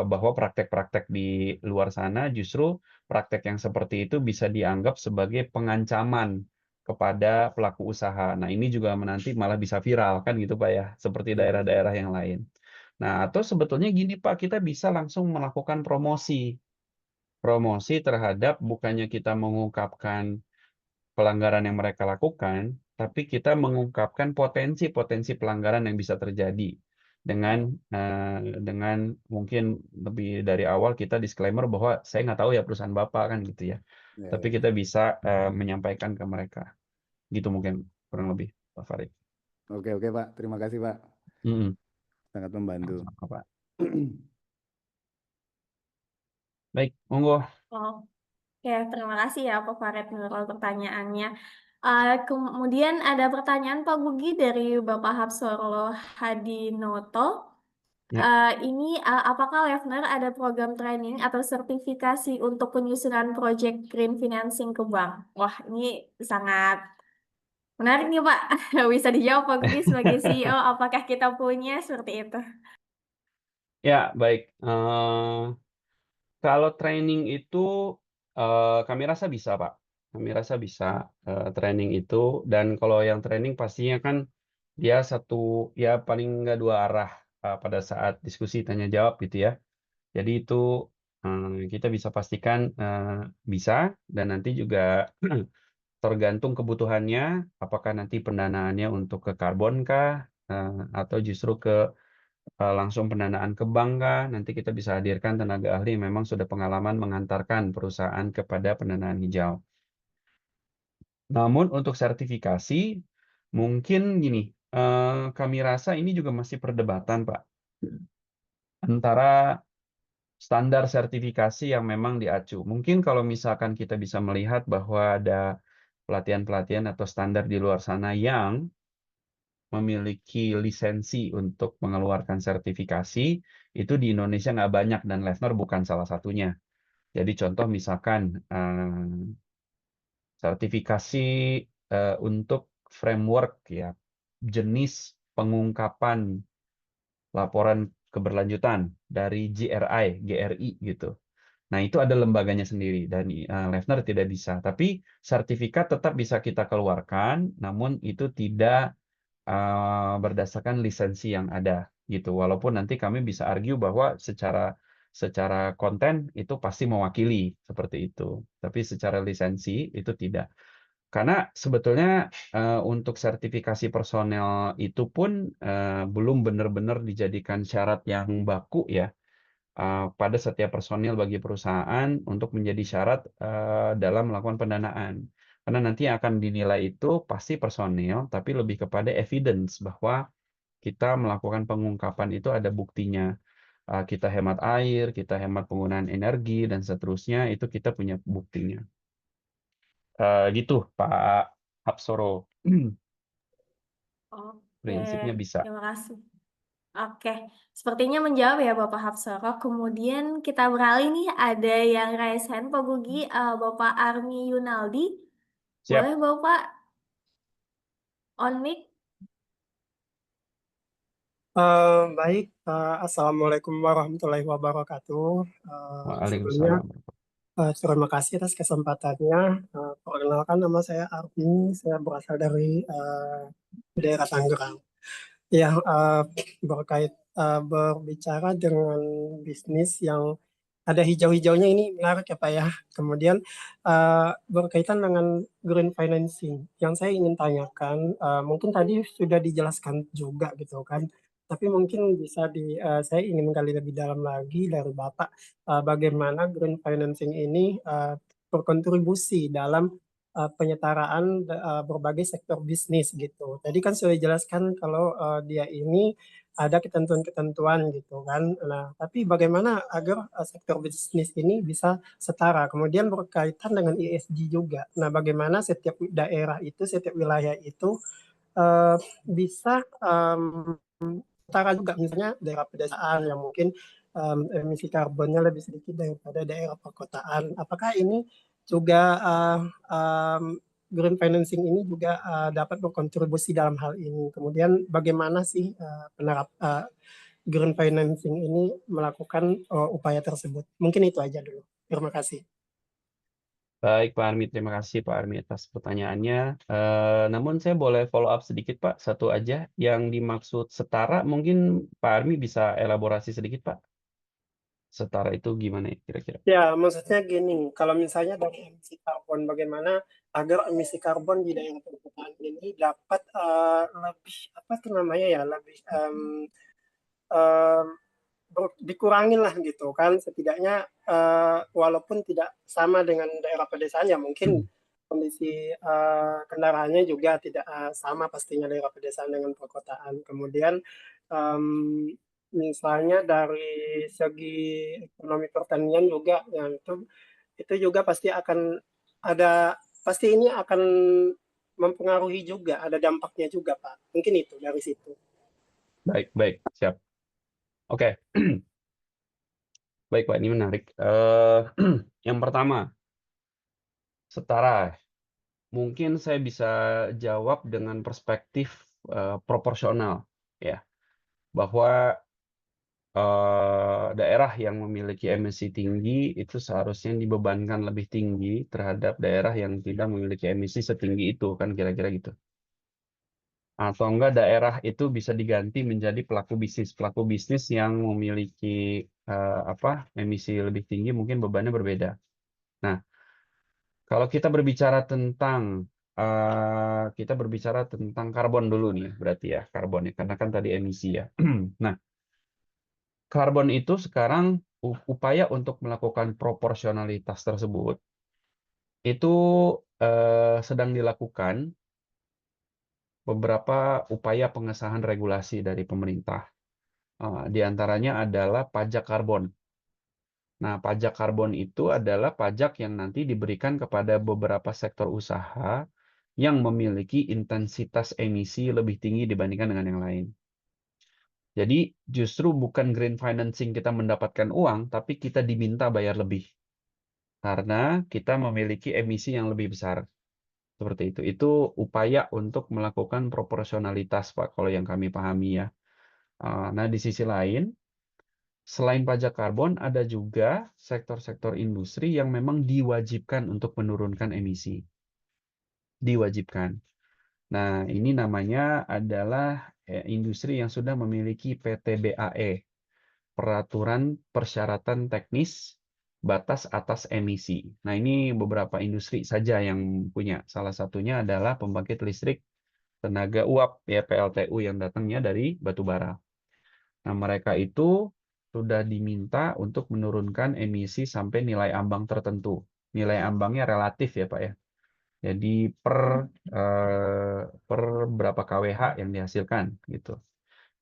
Bahwa praktek-praktek di luar sana justru praktek yang seperti itu bisa dianggap sebagai pengancaman kepada pelaku usaha. Nah, ini juga nanti malah bisa viral kan gitu Pak ya, seperti daerah-daerah yang lain. Nah, atau sebetulnya gini Pak, kita bisa langsung melakukan promosi terhadap bukannya kita mengungkapkan pelanggaran yang mereka lakukan, tapi kita mengungkapkan potensi-potensi pelanggaran yang bisa terjadi dengan mungkin lebih dari awal kita disclaimer bahwa saya nggak tahu ya perusahaan Bapak kan gitu ya. Ya, Tapi ya. kita bisa menyampaikan ke mereka. Gitu mungkin kurang lebih Pak Farid. Oke, oke Pak. Terima kasih Pak. Mm-mm. Sangat membantu. Sama-sama, Pak. Baik, monggo. Oke, terima kasih ya Pak Farid Nurul pertanyaannya. Kemudian ada pertanyaan Pak Gugi dari Bapak Hapsoro Hadinoto. Ya. Apakah Levner ada program training atau sertifikasi untuk penyusunan project green financing ke bank? Wah, ini sangat menarik nih Pak. Bisa dijawab Pak Gugi sebagai CEO, apakah kita punya seperti itu? Ya, baik. Kalau training itu kami rasa bisa, Pak. Kami rasa bisa training itu. Dan kalau yang training pastinya kan dia satu, ya paling nggak dua arah pada saat diskusi tanya jawab gitu ya. Jadi itu kita bisa pastikan bisa, dan nanti juga tergantung kebutuhannya, apakah nanti pendanaannya untuk ke karbon kah, atau justru ke langsung pendanaan ke bank kah? Nanti kita bisa hadirkan tenaga ahli yang memang sudah pengalaman mengantarkan perusahaan kepada pendanaan hijau. Namun untuk sertifikasi, mungkin gini, kami rasa ini juga masih perdebatan, Pak, antara standar sertifikasi yang memang diacu. Mungkin kalau misalkan kita bisa melihat bahwa ada pelatihan-pelatihan atau standar di luar sana yang memiliki lisensi untuk mengeluarkan sertifikasi, itu di Indonesia nggak banyak dan Levner bukan salah satunya. Jadi contoh misalkan sertifikasi untuk framework ya, jenis pengungkapan laporan keberlanjutan dari GRI gitu. Nah, itu ada lembaganya sendiri dan Levner tidak bisa. Tapi sertifikat tetap bisa kita keluarkan, namun itu tidak berdasarkan lisensi yang ada gitu. Walaupun nanti kami bisa argue bahwa secara konten itu pasti mewakili seperti itu. Tapi secara lisensi itu tidak. Karena sebetulnya untuk sertifikasi personel itu pun belum benar-benar dijadikan syarat yang baku ya pada setiap personil bagi perusahaan untuk menjadi syarat dalam melakukan pendanaan. Karena nanti yang akan dinilai itu pasti personil, tapi lebih kepada evidence bahwa kita melakukan pengungkapan itu ada buktinya. Kita hemat air, kita hemat penggunaan energi, dan seterusnya, itu kita punya buktinya. Gitu, Pak Hapsoro. Oke, Prinsipnya bisa. terima kasih. Oke, sepertinya menjawab ya Bapak Hapsara. Kemudian kita beralih nih, ada yang raise hand Pak Gugi, Bapak Armi Yunaldi. Siap. Boleh Bapak on mic? Baik, Assalamualaikum warahmatullahi wabarakatuh. Sebelumnya, Waalaikumsalam. terima kasih atas kesempatannya. Perkenalkan, nama saya Arfi, saya berasal dari daerah Tangerang. Ya, berbicara dengan bisnis yang ada hijau-hijaunya ini menarik ya Pak ya. Kemudian berkaitan dengan green financing, yang saya ingin tanyakan, mungkin tadi sudah dijelaskan juga gitu kan. Tapi mungkin bisa saya ingin menggali lebih dalam lagi dari Bapak, bagaimana green financing ini berkontribusi dalam penyetaraan berbagai sektor bisnis gitu. Tadi kan sudah dijelaskan kalau dia ini ada ketentuan-ketentuan gitu kan. Nah, tapi bagaimana agar sektor bisnis ini bisa setara? Kemudian berkaitan dengan ESG juga. Nah, bagaimana setiap daerah itu, setiap wilayah itu bisa setara juga, misalnya daerah pedesaan yang mungkin emisi karbonnya lebih sedikit daripada daerah perkotaan. Apakah ini juga green financing ini juga dapat berkontribusi dalam hal ini? Kemudian bagaimana sih green financing ini melakukan upaya tersebut? Mungkin itu aja dulu. Terima kasih. Baik, Pak Armi. Terima kasih, Pak Armi, atas pertanyaannya. Namun saya boleh follow up sedikit, Pak. Satu aja. Yang dimaksud setara, mungkin Pak Armi bisa elaborasi sedikit, Pak. Setara itu gimana ya kira-kira? Ya, maksudnya gini, kalau misalnya dari emisi karbon, bagaimana agar emisi karbon di daerah perkotaan ini dapat lebih apa tuh namanya ya, lebih dikurangin lah gitu kan, setidaknya walaupun tidak sama dengan daerah pedesaan ya mungkin kondisi kendaraannya juga tidak sama pastinya daerah pedesaan dengan perkotaan. Kemudian misalnya dari segi ekonomi pertanian juga, ya itu juga pasti akan ada, pasti ini akan mempengaruhi juga, ada dampaknya juga Pak. Mungkin itu dari situ. Baik, baik, siap. Oke. Baik, Pak, ini menarik. Yang pertama, setara. Mungkin saya bisa jawab dengan perspektif proporsional, ya, bahwa daerah yang memiliki emisi tinggi itu seharusnya dibebankan lebih tinggi terhadap daerah yang tidak memiliki emisi setinggi itu, kan kira-kira gitu. Atau enggak daerah itu bisa diganti menjadi pelaku bisnis yang memiliki emisi lebih tinggi, mungkin bebannya berbeda. Nah, kalau kita berbicara tentang karbon dulu nih, berarti ya karbon ya, karena kan tadi emisi ya. Nah, karbon itu sekarang upaya untuk melakukan proporsionalitas tersebut itu sedang dilakukan beberapa upaya pengesahan regulasi dari pemerintah. Di antaranya adalah pajak karbon. Nah, pajak karbon itu adalah pajak yang nanti diberikan kepada beberapa sektor usaha yang memiliki intensitas emisi lebih tinggi dibandingkan dengan yang lain. Jadi justru bukan green financing kita mendapatkan uang, tapi kita diminta bayar lebih. Karena kita memiliki emisi yang lebih besar. Seperti itu. Itu upaya untuk melakukan proporsionalitas, Pak, kalau yang kami pahami ya. Nah, di sisi lain, selain pajak karbon, ada juga sektor-sektor industri yang memang diwajibkan untuk menurunkan emisi. Diwajibkan. Nah, ini namanya adalah industri yang sudah memiliki PTBAE, Peraturan Persyaratan Teknis Batas Atas Emisi. Nah, ini beberapa industri saja yang punya. Salah satunya adalah pembangkit listrik tenaga uap, ya PLTU yang datangnya dari batu bara. Nah, mereka itu sudah diminta untuk menurunkan emisi sampai nilai ambang tertentu. Nilai ambangnya relatif ya, Pak ya. Jadi per berapa kWh yang dihasilkan gitu.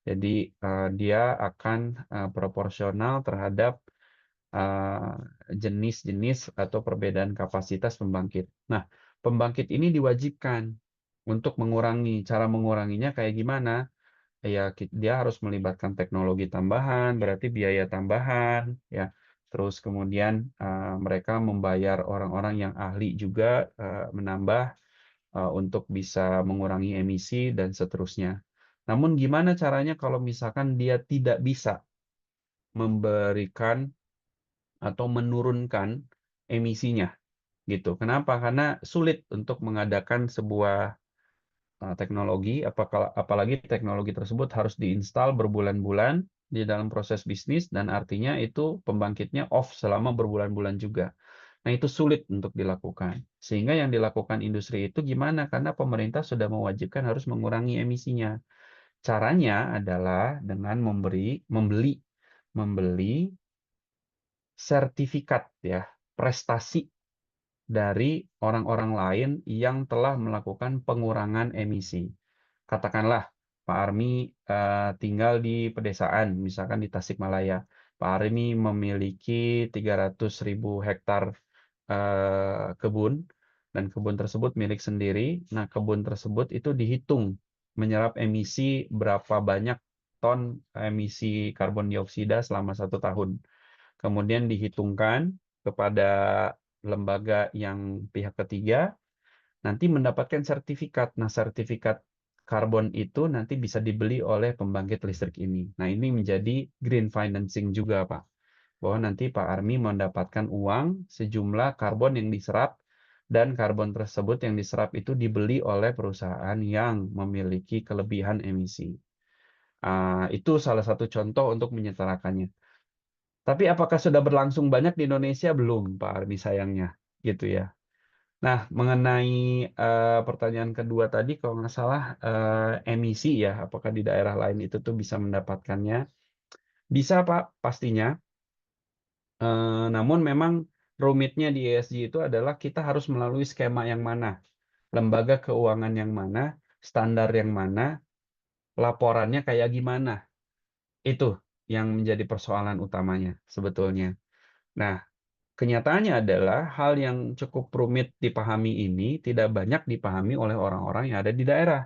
Jadi dia akan proporsional terhadap jenis-jenis atau perbedaan kapasitas pembangkit. Nah, pembangkit ini diwajibkan untuk mengurangi. Cara menguranginya kayak gimana? Ya, dia harus melibatkan teknologi tambahan, berarti biaya tambahan, ya. Terus kemudian mereka membayar orang-orang yang ahli juga menambah untuk bisa mengurangi emisi dan seterusnya. Namun gimana caranya kalau misalkan dia tidak bisa memberikan atau menurunkan emisinya gitu. Kenapa? Karena sulit untuk mengadakan sebuah teknologi, apalagi teknologi tersebut harus diinstal berbulan-bulan di dalam proses bisnis dan artinya itu pembangkitnya off selama berbulan-bulan juga. Nah, itu sulit untuk dilakukan. Sehingga yang dilakukan industri itu gimana? Karena pemerintah sudah mewajibkan harus mengurangi emisinya. Caranya adalah dengan membeli sertifikat ya, prestasi dari orang-orang lain yang telah melakukan pengurangan emisi. Katakanlah Pak Armi tinggal di pedesaan, misalkan di Tasikmalaya. Pak Armi memiliki 300.000 hektar kebun, dan kebun tersebut milik sendiri. Nah, kebun tersebut itu dihitung menyerap emisi berapa banyak ton emisi karbon dioksida selama 1 tahun. Kemudian dihitungkan kepada lembaga yang pihak ketiga, nanti mendapatkan sertifikat. Nah, sertifikat karbon itu nanti bisa dibeli oleh pembangkit listrik ini. Nah, ini menjadi green financing juga, Pak. Bahwa nanti Pak Armi mendapatkan uang sejumlah karbon yang diserap, dan karbon tersebut yang diserap itu dibeli oleh perusahaan yang memiliki kelebihan emisi. Itu salah satu contoh untuk menyetarakannya. Tapi apakah sudah berlangsung banyak di Indonesia? Belum, Pak Armi, sayangnya. Gitu ya. Nah, mengenai pertanyaan kedua tadi, kalau nggak salah emisi ya, apakah di daerah lain itu tuh bisa mendapatkannya? Bisa, Pak, pastinya. Namun memang rumitnya di ESG itu adalah kita harus melalui skema yang mana, lembaga keuangan yang mana, standar yang mana, laporannya kayak gimana. Itu yang menjadi persoalan utamanya sebetulnya. Nah, kenyataannya adalah hal yang cukup rumit dipahami ini tidak banyak dipahami oleh orang-orang yang ada di daerah.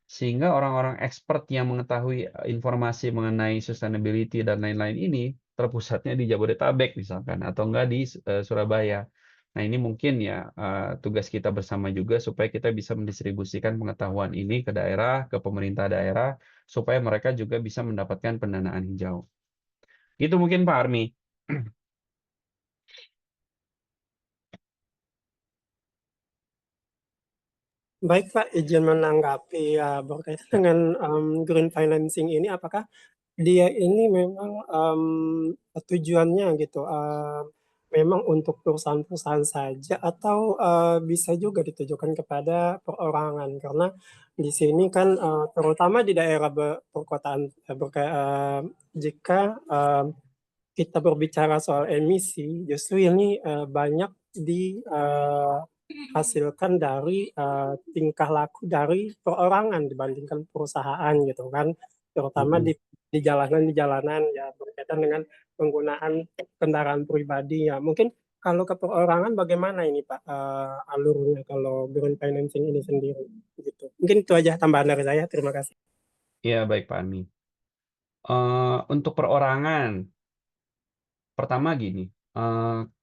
Sehingga orang-orang expert yang mengetahui informasi mengenai sustainability dan lain-lain ini terpusatnya di Jabodetabek misalkan, atau enggak di Surabaya. Nah, ini mungkin ya tugas kita bersama juga supaya kita bisa mendistribusikan pengetahuan ini ke daerah, ke pemerintah daerah, supaya mereka juga bisa mendapatkan pendanaan hijau. Itu mungkin Pak Armi. Baik Pak, izin menanggapi ya berkaitan Ya. dengan green financing ini, apakah dia ini memang tujuannya gitu memang untuk perusahaan-perusahaan saja atau bisa juga ditujukan kepada perorangan, karena di sini kan terutama di daerah perkotaan jika kita berbicara soal emisi, justru ini banyak dihasilkan dari tingkah laku dari perorangan dibandingkan perusahaan gitu kan, terutama di jalanan ya berkaitan dengan penggunaan kendaraan pribadi ya. Mungkin kalau ke perorangan bagaimana ini Pak alurnya kalau green financing ini sendiri gitu. Mungkin itu aja tambahan dari saya. Terima kasih. Iya, baik Pak Armi. Untuk perorangan, pertama gini,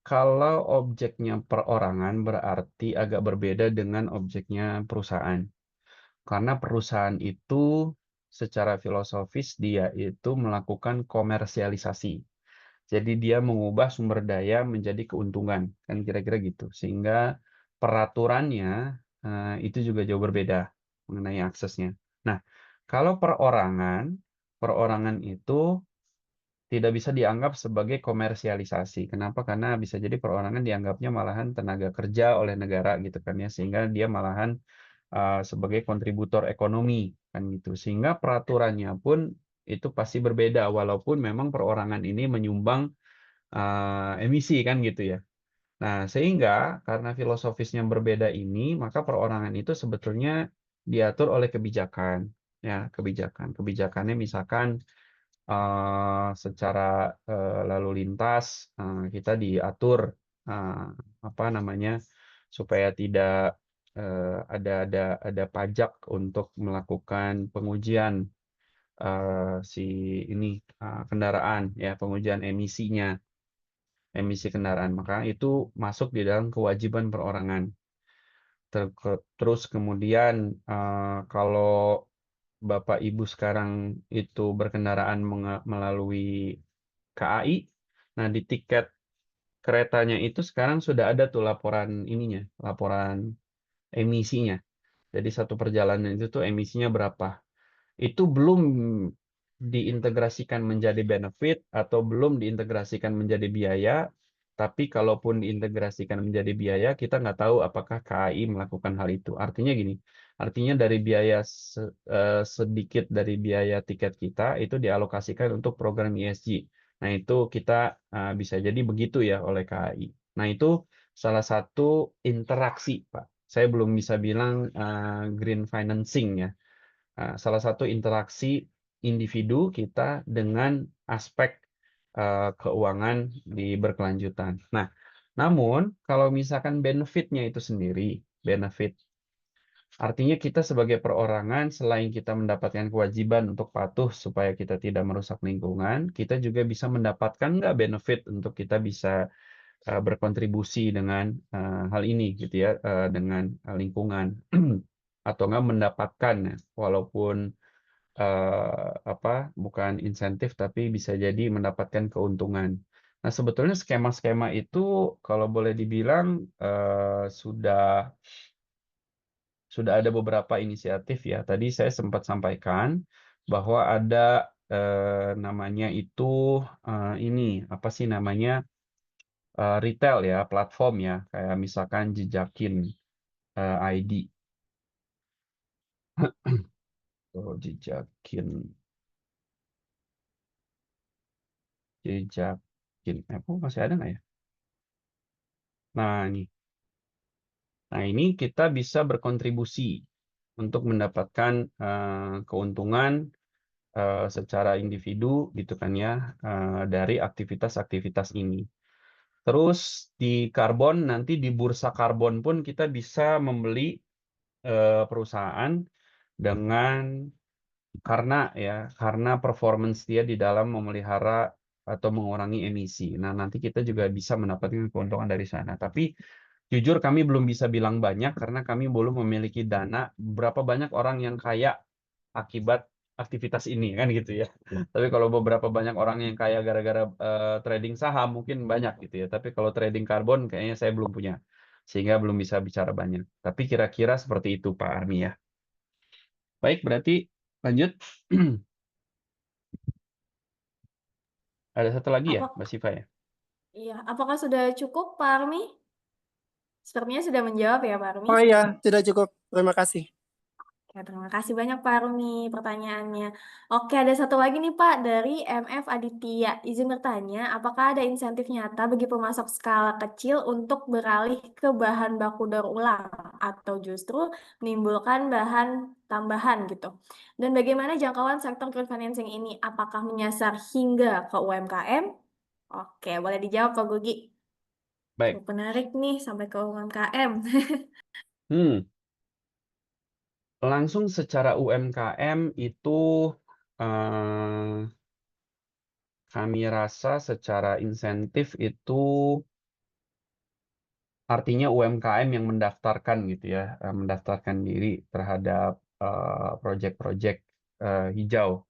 kalau objeknya perorangan berarti agak berbeda dengan objeknya perusahaan. Karena perusahaan itu secara filosofis dia itu melakukan komersialisasi. Jadi dia mengubah sumber daya menjadi keuntungan, kan kira-kira gitu. Sehingga peraturannya itu juga jauh berbeda mengenai aksesnya. Nah, kalau perorangan, perorangan itu tidak bisa dianggap sebagai komersialisasi. Kenapa? Karena bisa jadi perorangan dianggapnya malahan tenaga kerja oleh negara gitu kan ya, sehingga dia malahan sebagai kontributor ekonomi kan gitu. Sehingga peraturannya pun itu pasti berbeda walaupun memang perorangan ini menyumbang emisi kan gitu ya. Nah, sehingga karena filosofisnya berbeda ini, maka perorangan itu sebetulnya diatur oleh kebijakan ya, kebijakannya misalkan secara lalu lintas kita diatur apa namanya, supaya tidak ada pajak untuk melakukan pengujian si ini kendaraan ya, pengujian emisi kendaraan, maka itu masuk di dalam kewajiban perorangan. Terus kemudian kalau Bapak Ibu sekarang itu berkendaraan melalui KAI, nah di tiket keretanya itu sekarang sudah ada tuh laporan ininya, laporan emisinya. Jadi satu perjalanan itu tuh emisinya berapa. Itu belum diintegrasikan menjadi benefit atau belum diintegrasikan menjadi biaya, tapi kalaupun diintegrasikan menjadi biaya, kita nggak tahu apakah KAI melakukan hal itu. Artinya gini, artinya dari biaya sedikit dari biaya tiket kita itu dialokasikan untuk program ESG. Nah, itu kita bisa jadi begitu ya oleh KAI. Nah, itu salah satu interaksi, Pak. Saya belum bisa bilang green financing ya. Salah satu interaksi individu kita dengan aspek keuangan di berkelanjutan. Nah, namun kalau misalkan benefitnya itu sendiri, benefit artinya kita sebagai perorangan selain kita mendapatkan kewajiban untuk patuh supaya kita tidak merusak lingkungan, kita juga bisa mendapatkan nggak benefit untuk kita bisa berkontribusi dengan hal ini gitu ya, dengan lingkungan atau nggak mendapatkan ya, walaupun bukan insentif tapi bisa jadi mendapatkan keuntungan. Nah, sebetulnya skema-skema itu kalau boleh dibilang sudah ada beberapa inisiatif ya. Tadi saya sempat sampaikan bahwa ada namanya itu ini apa sih namanya retail ya, platform ya, kayak misalkan Jejakin ID. Oh, Jejakin. Masih ada nggak ya? Nah, ini kita bisa berkontribusi untuk mendapatkan keuntungan secara individu gitu kan ya dari aktivitas-aktivitas ini. Terus di karbon nanti di bursa karbon pun kita bisa membeli perusahaan dengan karena performance dia di dalam memelihara atau mengurangi emisi. Nah, nanti kita juga bisa mendapatkan keuntungan dari sana. Tapi jujur kami belum bisa bilang banyak karena kami belum memiliki dana berapa banyak orang yang kaya akibat aktivitas ini kan gitu ya. Tapi kalau beberapa banyak orang yang kaya gara-gara trading saham mungkin banyak gitu ya. Tapi kalau trading karbon kayaknya saya belum punya. Sehingga belum bisa bicara banyak. Tapi kira-kira seperti itu Pak Armi ya. Baik, berarti lanjut. Ada satu lagi ya, Apa, Mbak Siva ya? iya, apakah sudah cukup, Pak Armi? Sepertinya sudah menjawab ya, Pak Armi. Oh iya, sudah cukup. Terima kasih. Ya, terima kasih banyak Pak Rumi pertanyaannya. Oke, ada satu lagi nih Pak dari MF Aditya. Izin bertanya, apakah ada insentif nyata bagi pemasok skala kecil untuk beralih ke bahan baku daur ulang atau justru menimbulkan bahan tambahan gitu? Dan bagaimana jangkauan sektor green financing ini? Apakah menyasar hingga ke UMKM? Oke, boleh dijawab Pak Gugi. Baik. Cukup menarik nih sampai ke UMKM. Langsung secara UMKM itu kami rasa secara insentif itu artinya UMKM yang mendaftarkan gitu ya, mendaftarkan diri terhadap proyek-proyek hijau.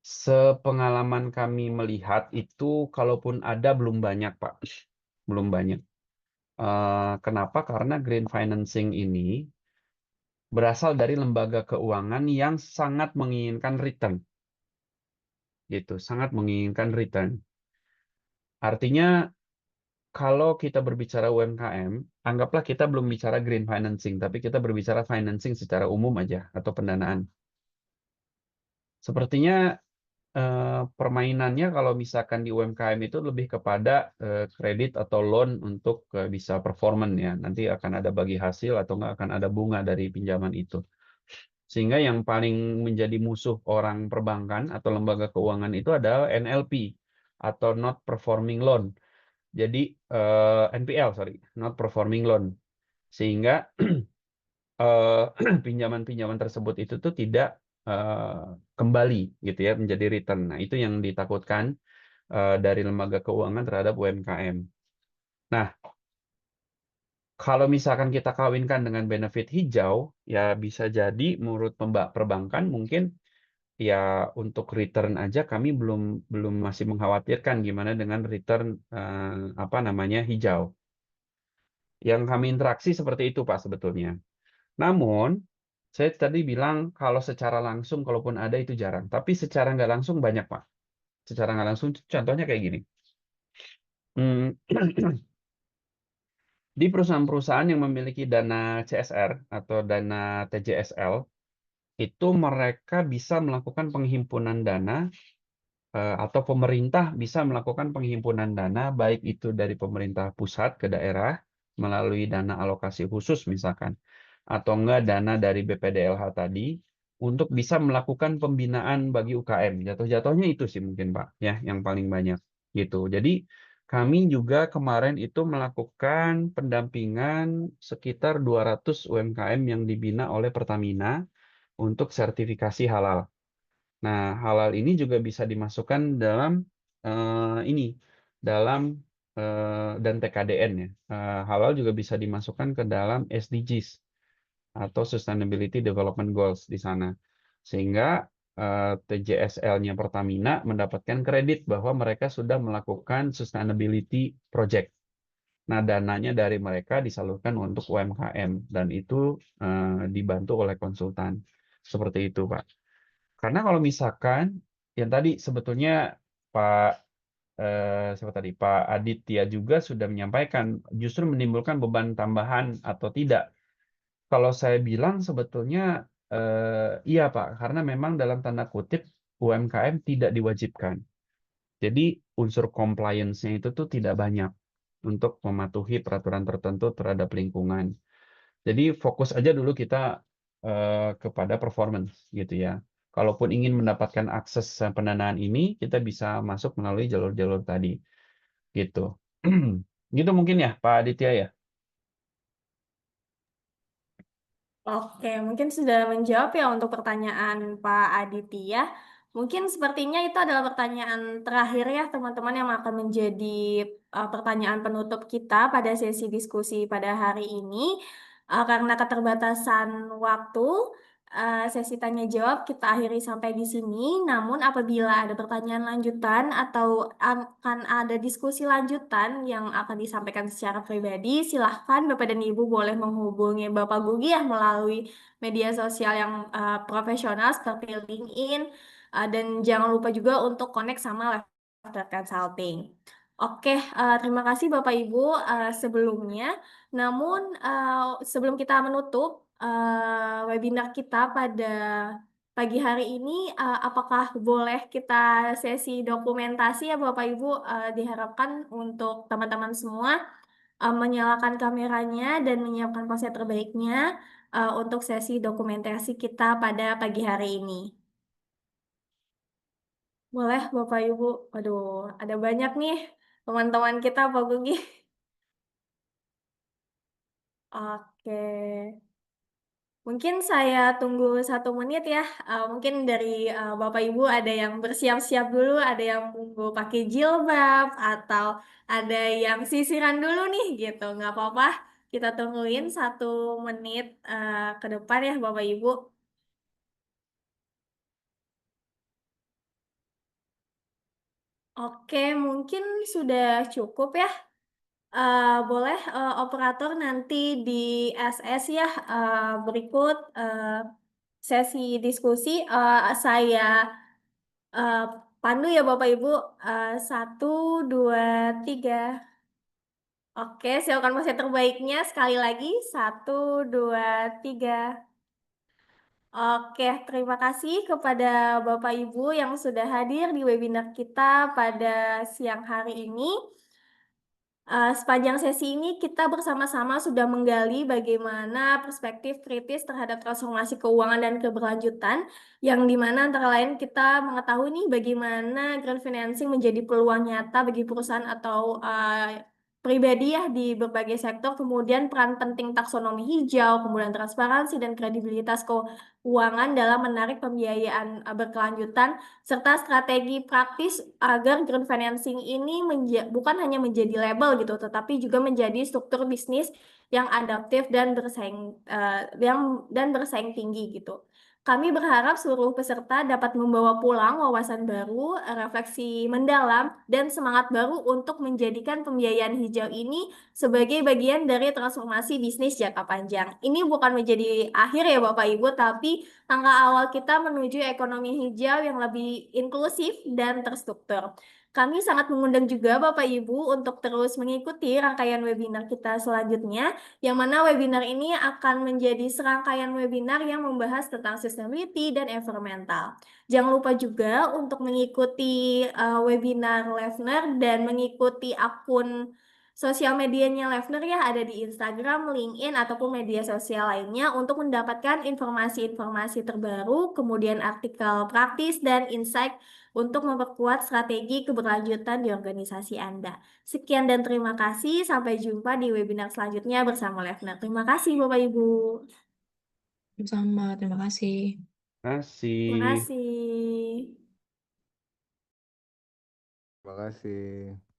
Sepengalaman kami melihat itu kalaupun ada belum banyak Pak, belum banyak. Kenapa? Karena green financing ini berasal dari lembaga keuangan yang sangat menginginkan return. Gitu, sangat menginginkan return. Artinya kalau kita berbicara UMKM, anggaplah kita belum bicara green financing, tapi kita berbicara financing secara umum aja atau pendanaan. Sepertinya permainannya kalau misalkan di UMKM itu lebih kepada kredit atau loan untuk bisa performance ya. Nanti akan ada bagi hasil atau nggak akan ada bunga dari pinjaman itu. Sehingga yang paling menjadi musuh orang perbankan atau lembaga keuangan itu adalah NLP atau not performing loan. Jadi NPL, not performing loan. Sehingga pinjaman-pinjaman tersebut itu tuh tidak kembali gitu ya menjadi return. Nah, itu yang ditakutkan dari lembaga keuangan terhadap UMKM. Nah, kalau misalkan kita kawinkan dengan benefit hijau, ya bisa jadi menurut perbankan mungkin ya untuk return aja kami belum masih mengkhawatirkan gimana dengan return hijau. Yang kami interaksi seperti itu Pak sebetulnya. Namun saya tadi bilang kalau secara langsung kalaupun ada itu jarang, tapi secara nggak langsung banyak Pak. Secara nggak langsung contohnya kayak gini. Di perusahaan-perusahaan yang memiliki dana CSR atau dana TJSL, itu mereka bisa melakukan penghimpunan dana atau pemerintah bisa melakukan penghimpunan dana, baik itu dari pemerintah pusat ke daerah melalui dana alokasi khusus misalkan, atau enggak dana dari BPDLH tadi, untuk bisa melakukan pembinaan bagi UKM. Jatuh-jatuhnya itu sih mungkin Pak, ya, yang paling banyak gitu. Jadi kami juga kemarin itu melakukan pendampingan sekitar 200 UMKM yang dibina oleh Pertamina untuk sertifikasi halal. Nah, halal ini juga bisa dimasukkan dalam ini, dalam dan TKDN ya. Halal juga bisa dimasukkan ke dalam SDGs atau Sustainability Development Goals di sana. Sehingga TJSL-nya Pertamina mendapatkan kredit bahwa mereka sudah melakukan sustainability project. Nah, dananya dari mereka disalurkan untuk UMKM dan itu dibantu oleh konsultan. Seperti itu, Pak. Karena kalau misalkan yang tadi sebetulnya Pak siapa tadi Pak Aditya juga sudah menyampaikan justru menimbulkan beban tambahan atau tidak. Kalau saya bilang sebetulnya iya Pak, karena memang dalam tanda kutip UMKM tidak diwajibkan. Jadi unsur compliance-nya itu tuh tidak banyak untuk mematuhi peraturan tertentu terhadap lingkungan. Jadi fokus aja dulu kita kepada performance gitu ya. Kalaupun ingin mendapatkan akses pendanaan ini, kita bisa masuk melalui jalur-jalur tadi gitu. Gitu mungkin ya Pak Aditya ya. Oke, mungkin sudah menjawab ya untuk pertanyaan Pak Aditya. Mungkin sepertinya itu adalah pertanyaan terakhir ya teman-teman yang akan menjadi pertanyaan penutup kita pada sesi diskusi pada hari ini. Karena keterbatasan waktu, sesi tanya jawab kita akhiri sampai di sini. Namun apabila ada pertanyaan lanjutan atau akan ada diskusi lanjutan yang akan disampaikan secara pribadi, silahkan Bapak dan Ibu boleh menghubungi Bapak Gugi ya melalui media sosial yang profesional seperti LinkedIn. Dan jangan lupa juga untuk connect sama Lifter Consulting. Oke, terima kasih Bapak Ibu sebelumnya. Namun sebelum kita menutup webinar kita pada pagi hari ini, apakah boleh kita sesi dokumentasi ya Bapak Ibu? Diharapkan untuk teman-teman semua menyalakan kameranya dan menyiapkan pose terbaiknya untuk sesi dokumentasi kita pada pagi hari ini. Boleh Bapak Ibu? Waduh, ada banyak nih teman-teman kita Pak Gugi. Oke. Mungkin saya tunggu 1 menit ya. Mungkin dari Bapak Ibu ada yang bersiap-siap dulu, ada yang tunggu pakai jilbab, atau ada yang sisiran dulu nih gitu. Nggak apa-apa, kita tungguin 1 menit ke depan ya Bapak Ibu. Oke, mungkin sudah cukup ya. Boleh operator nanti di SS ya berikut sesi diskusi saya eh, pandu ya Bapak Ibu. 1, 2, 3. Oke, silakan masih terbaiknya sekali lagi. 1, 2, 3. Oke, terima kasih kepada Bapak Ibu yang sudah hadir di webinar kita pada siang hari ini. Sepanjang sesi ini kita bersama-sama sudah menggali bagaimana perspektif kritis terhadap transformasi keuangan dan keberlanjutan, yang dimana antara lain kita mengetahui nih bagaimana green financing menjadi peluang nyata bagi perusahaan atau pribadi ya di berbagai sektor, kemudian peran penting taksonomi hijau, kemudian transparansi dan kredibilitas keuangan dalam menarik pembiayaan berkelanjutan, serta strategi praktis agar green financing ini bukan hanya menjadi label gitu, tetapi juga menjadi struktur bisnis yang adaptif dan bersaing tinggi gitu. Kami berharap seluruh peserta dapat membawa pulang wawasan baru, refleksi mendalam, dan semangat baru untuk menjadikan pembiayaan hijau ini sebagai bagian dari transformasi bisnis jangka panjang. Ini bukan menjadi akhir ya Bapak Ibu, tapi langkah awal kita menuju ekonomi hijau yang lebih inklusif dan terstruktur. Kami sangat mengundang juga Bapak Ibu untuk terus mengikuti rangkaian webinar kita selanjutnya, yang mana webinar ini akan menjadi serangkaian webinar yang membahas tentang sustainability dan environmental. Jangan lupa juga untuk mengikuti webinar Levner dan mengikuti akun sosial medianya Levner ya, ada di Instagram, LinkedIn, ataupun media sosial lainnya untuk mendapatkan informasi-informasi terbaru, kemudian artikel praktis dan insight untuk memperkuat strategi keberlanjutan di organisasi Anda. Sekian dan terima kasih. Sampai jumpa di webinar selanjutnya bersama Levner. Terima kasih Bapak Ibu. Sama, terima kasih. Terima Kasih. kasih. Terima kasih.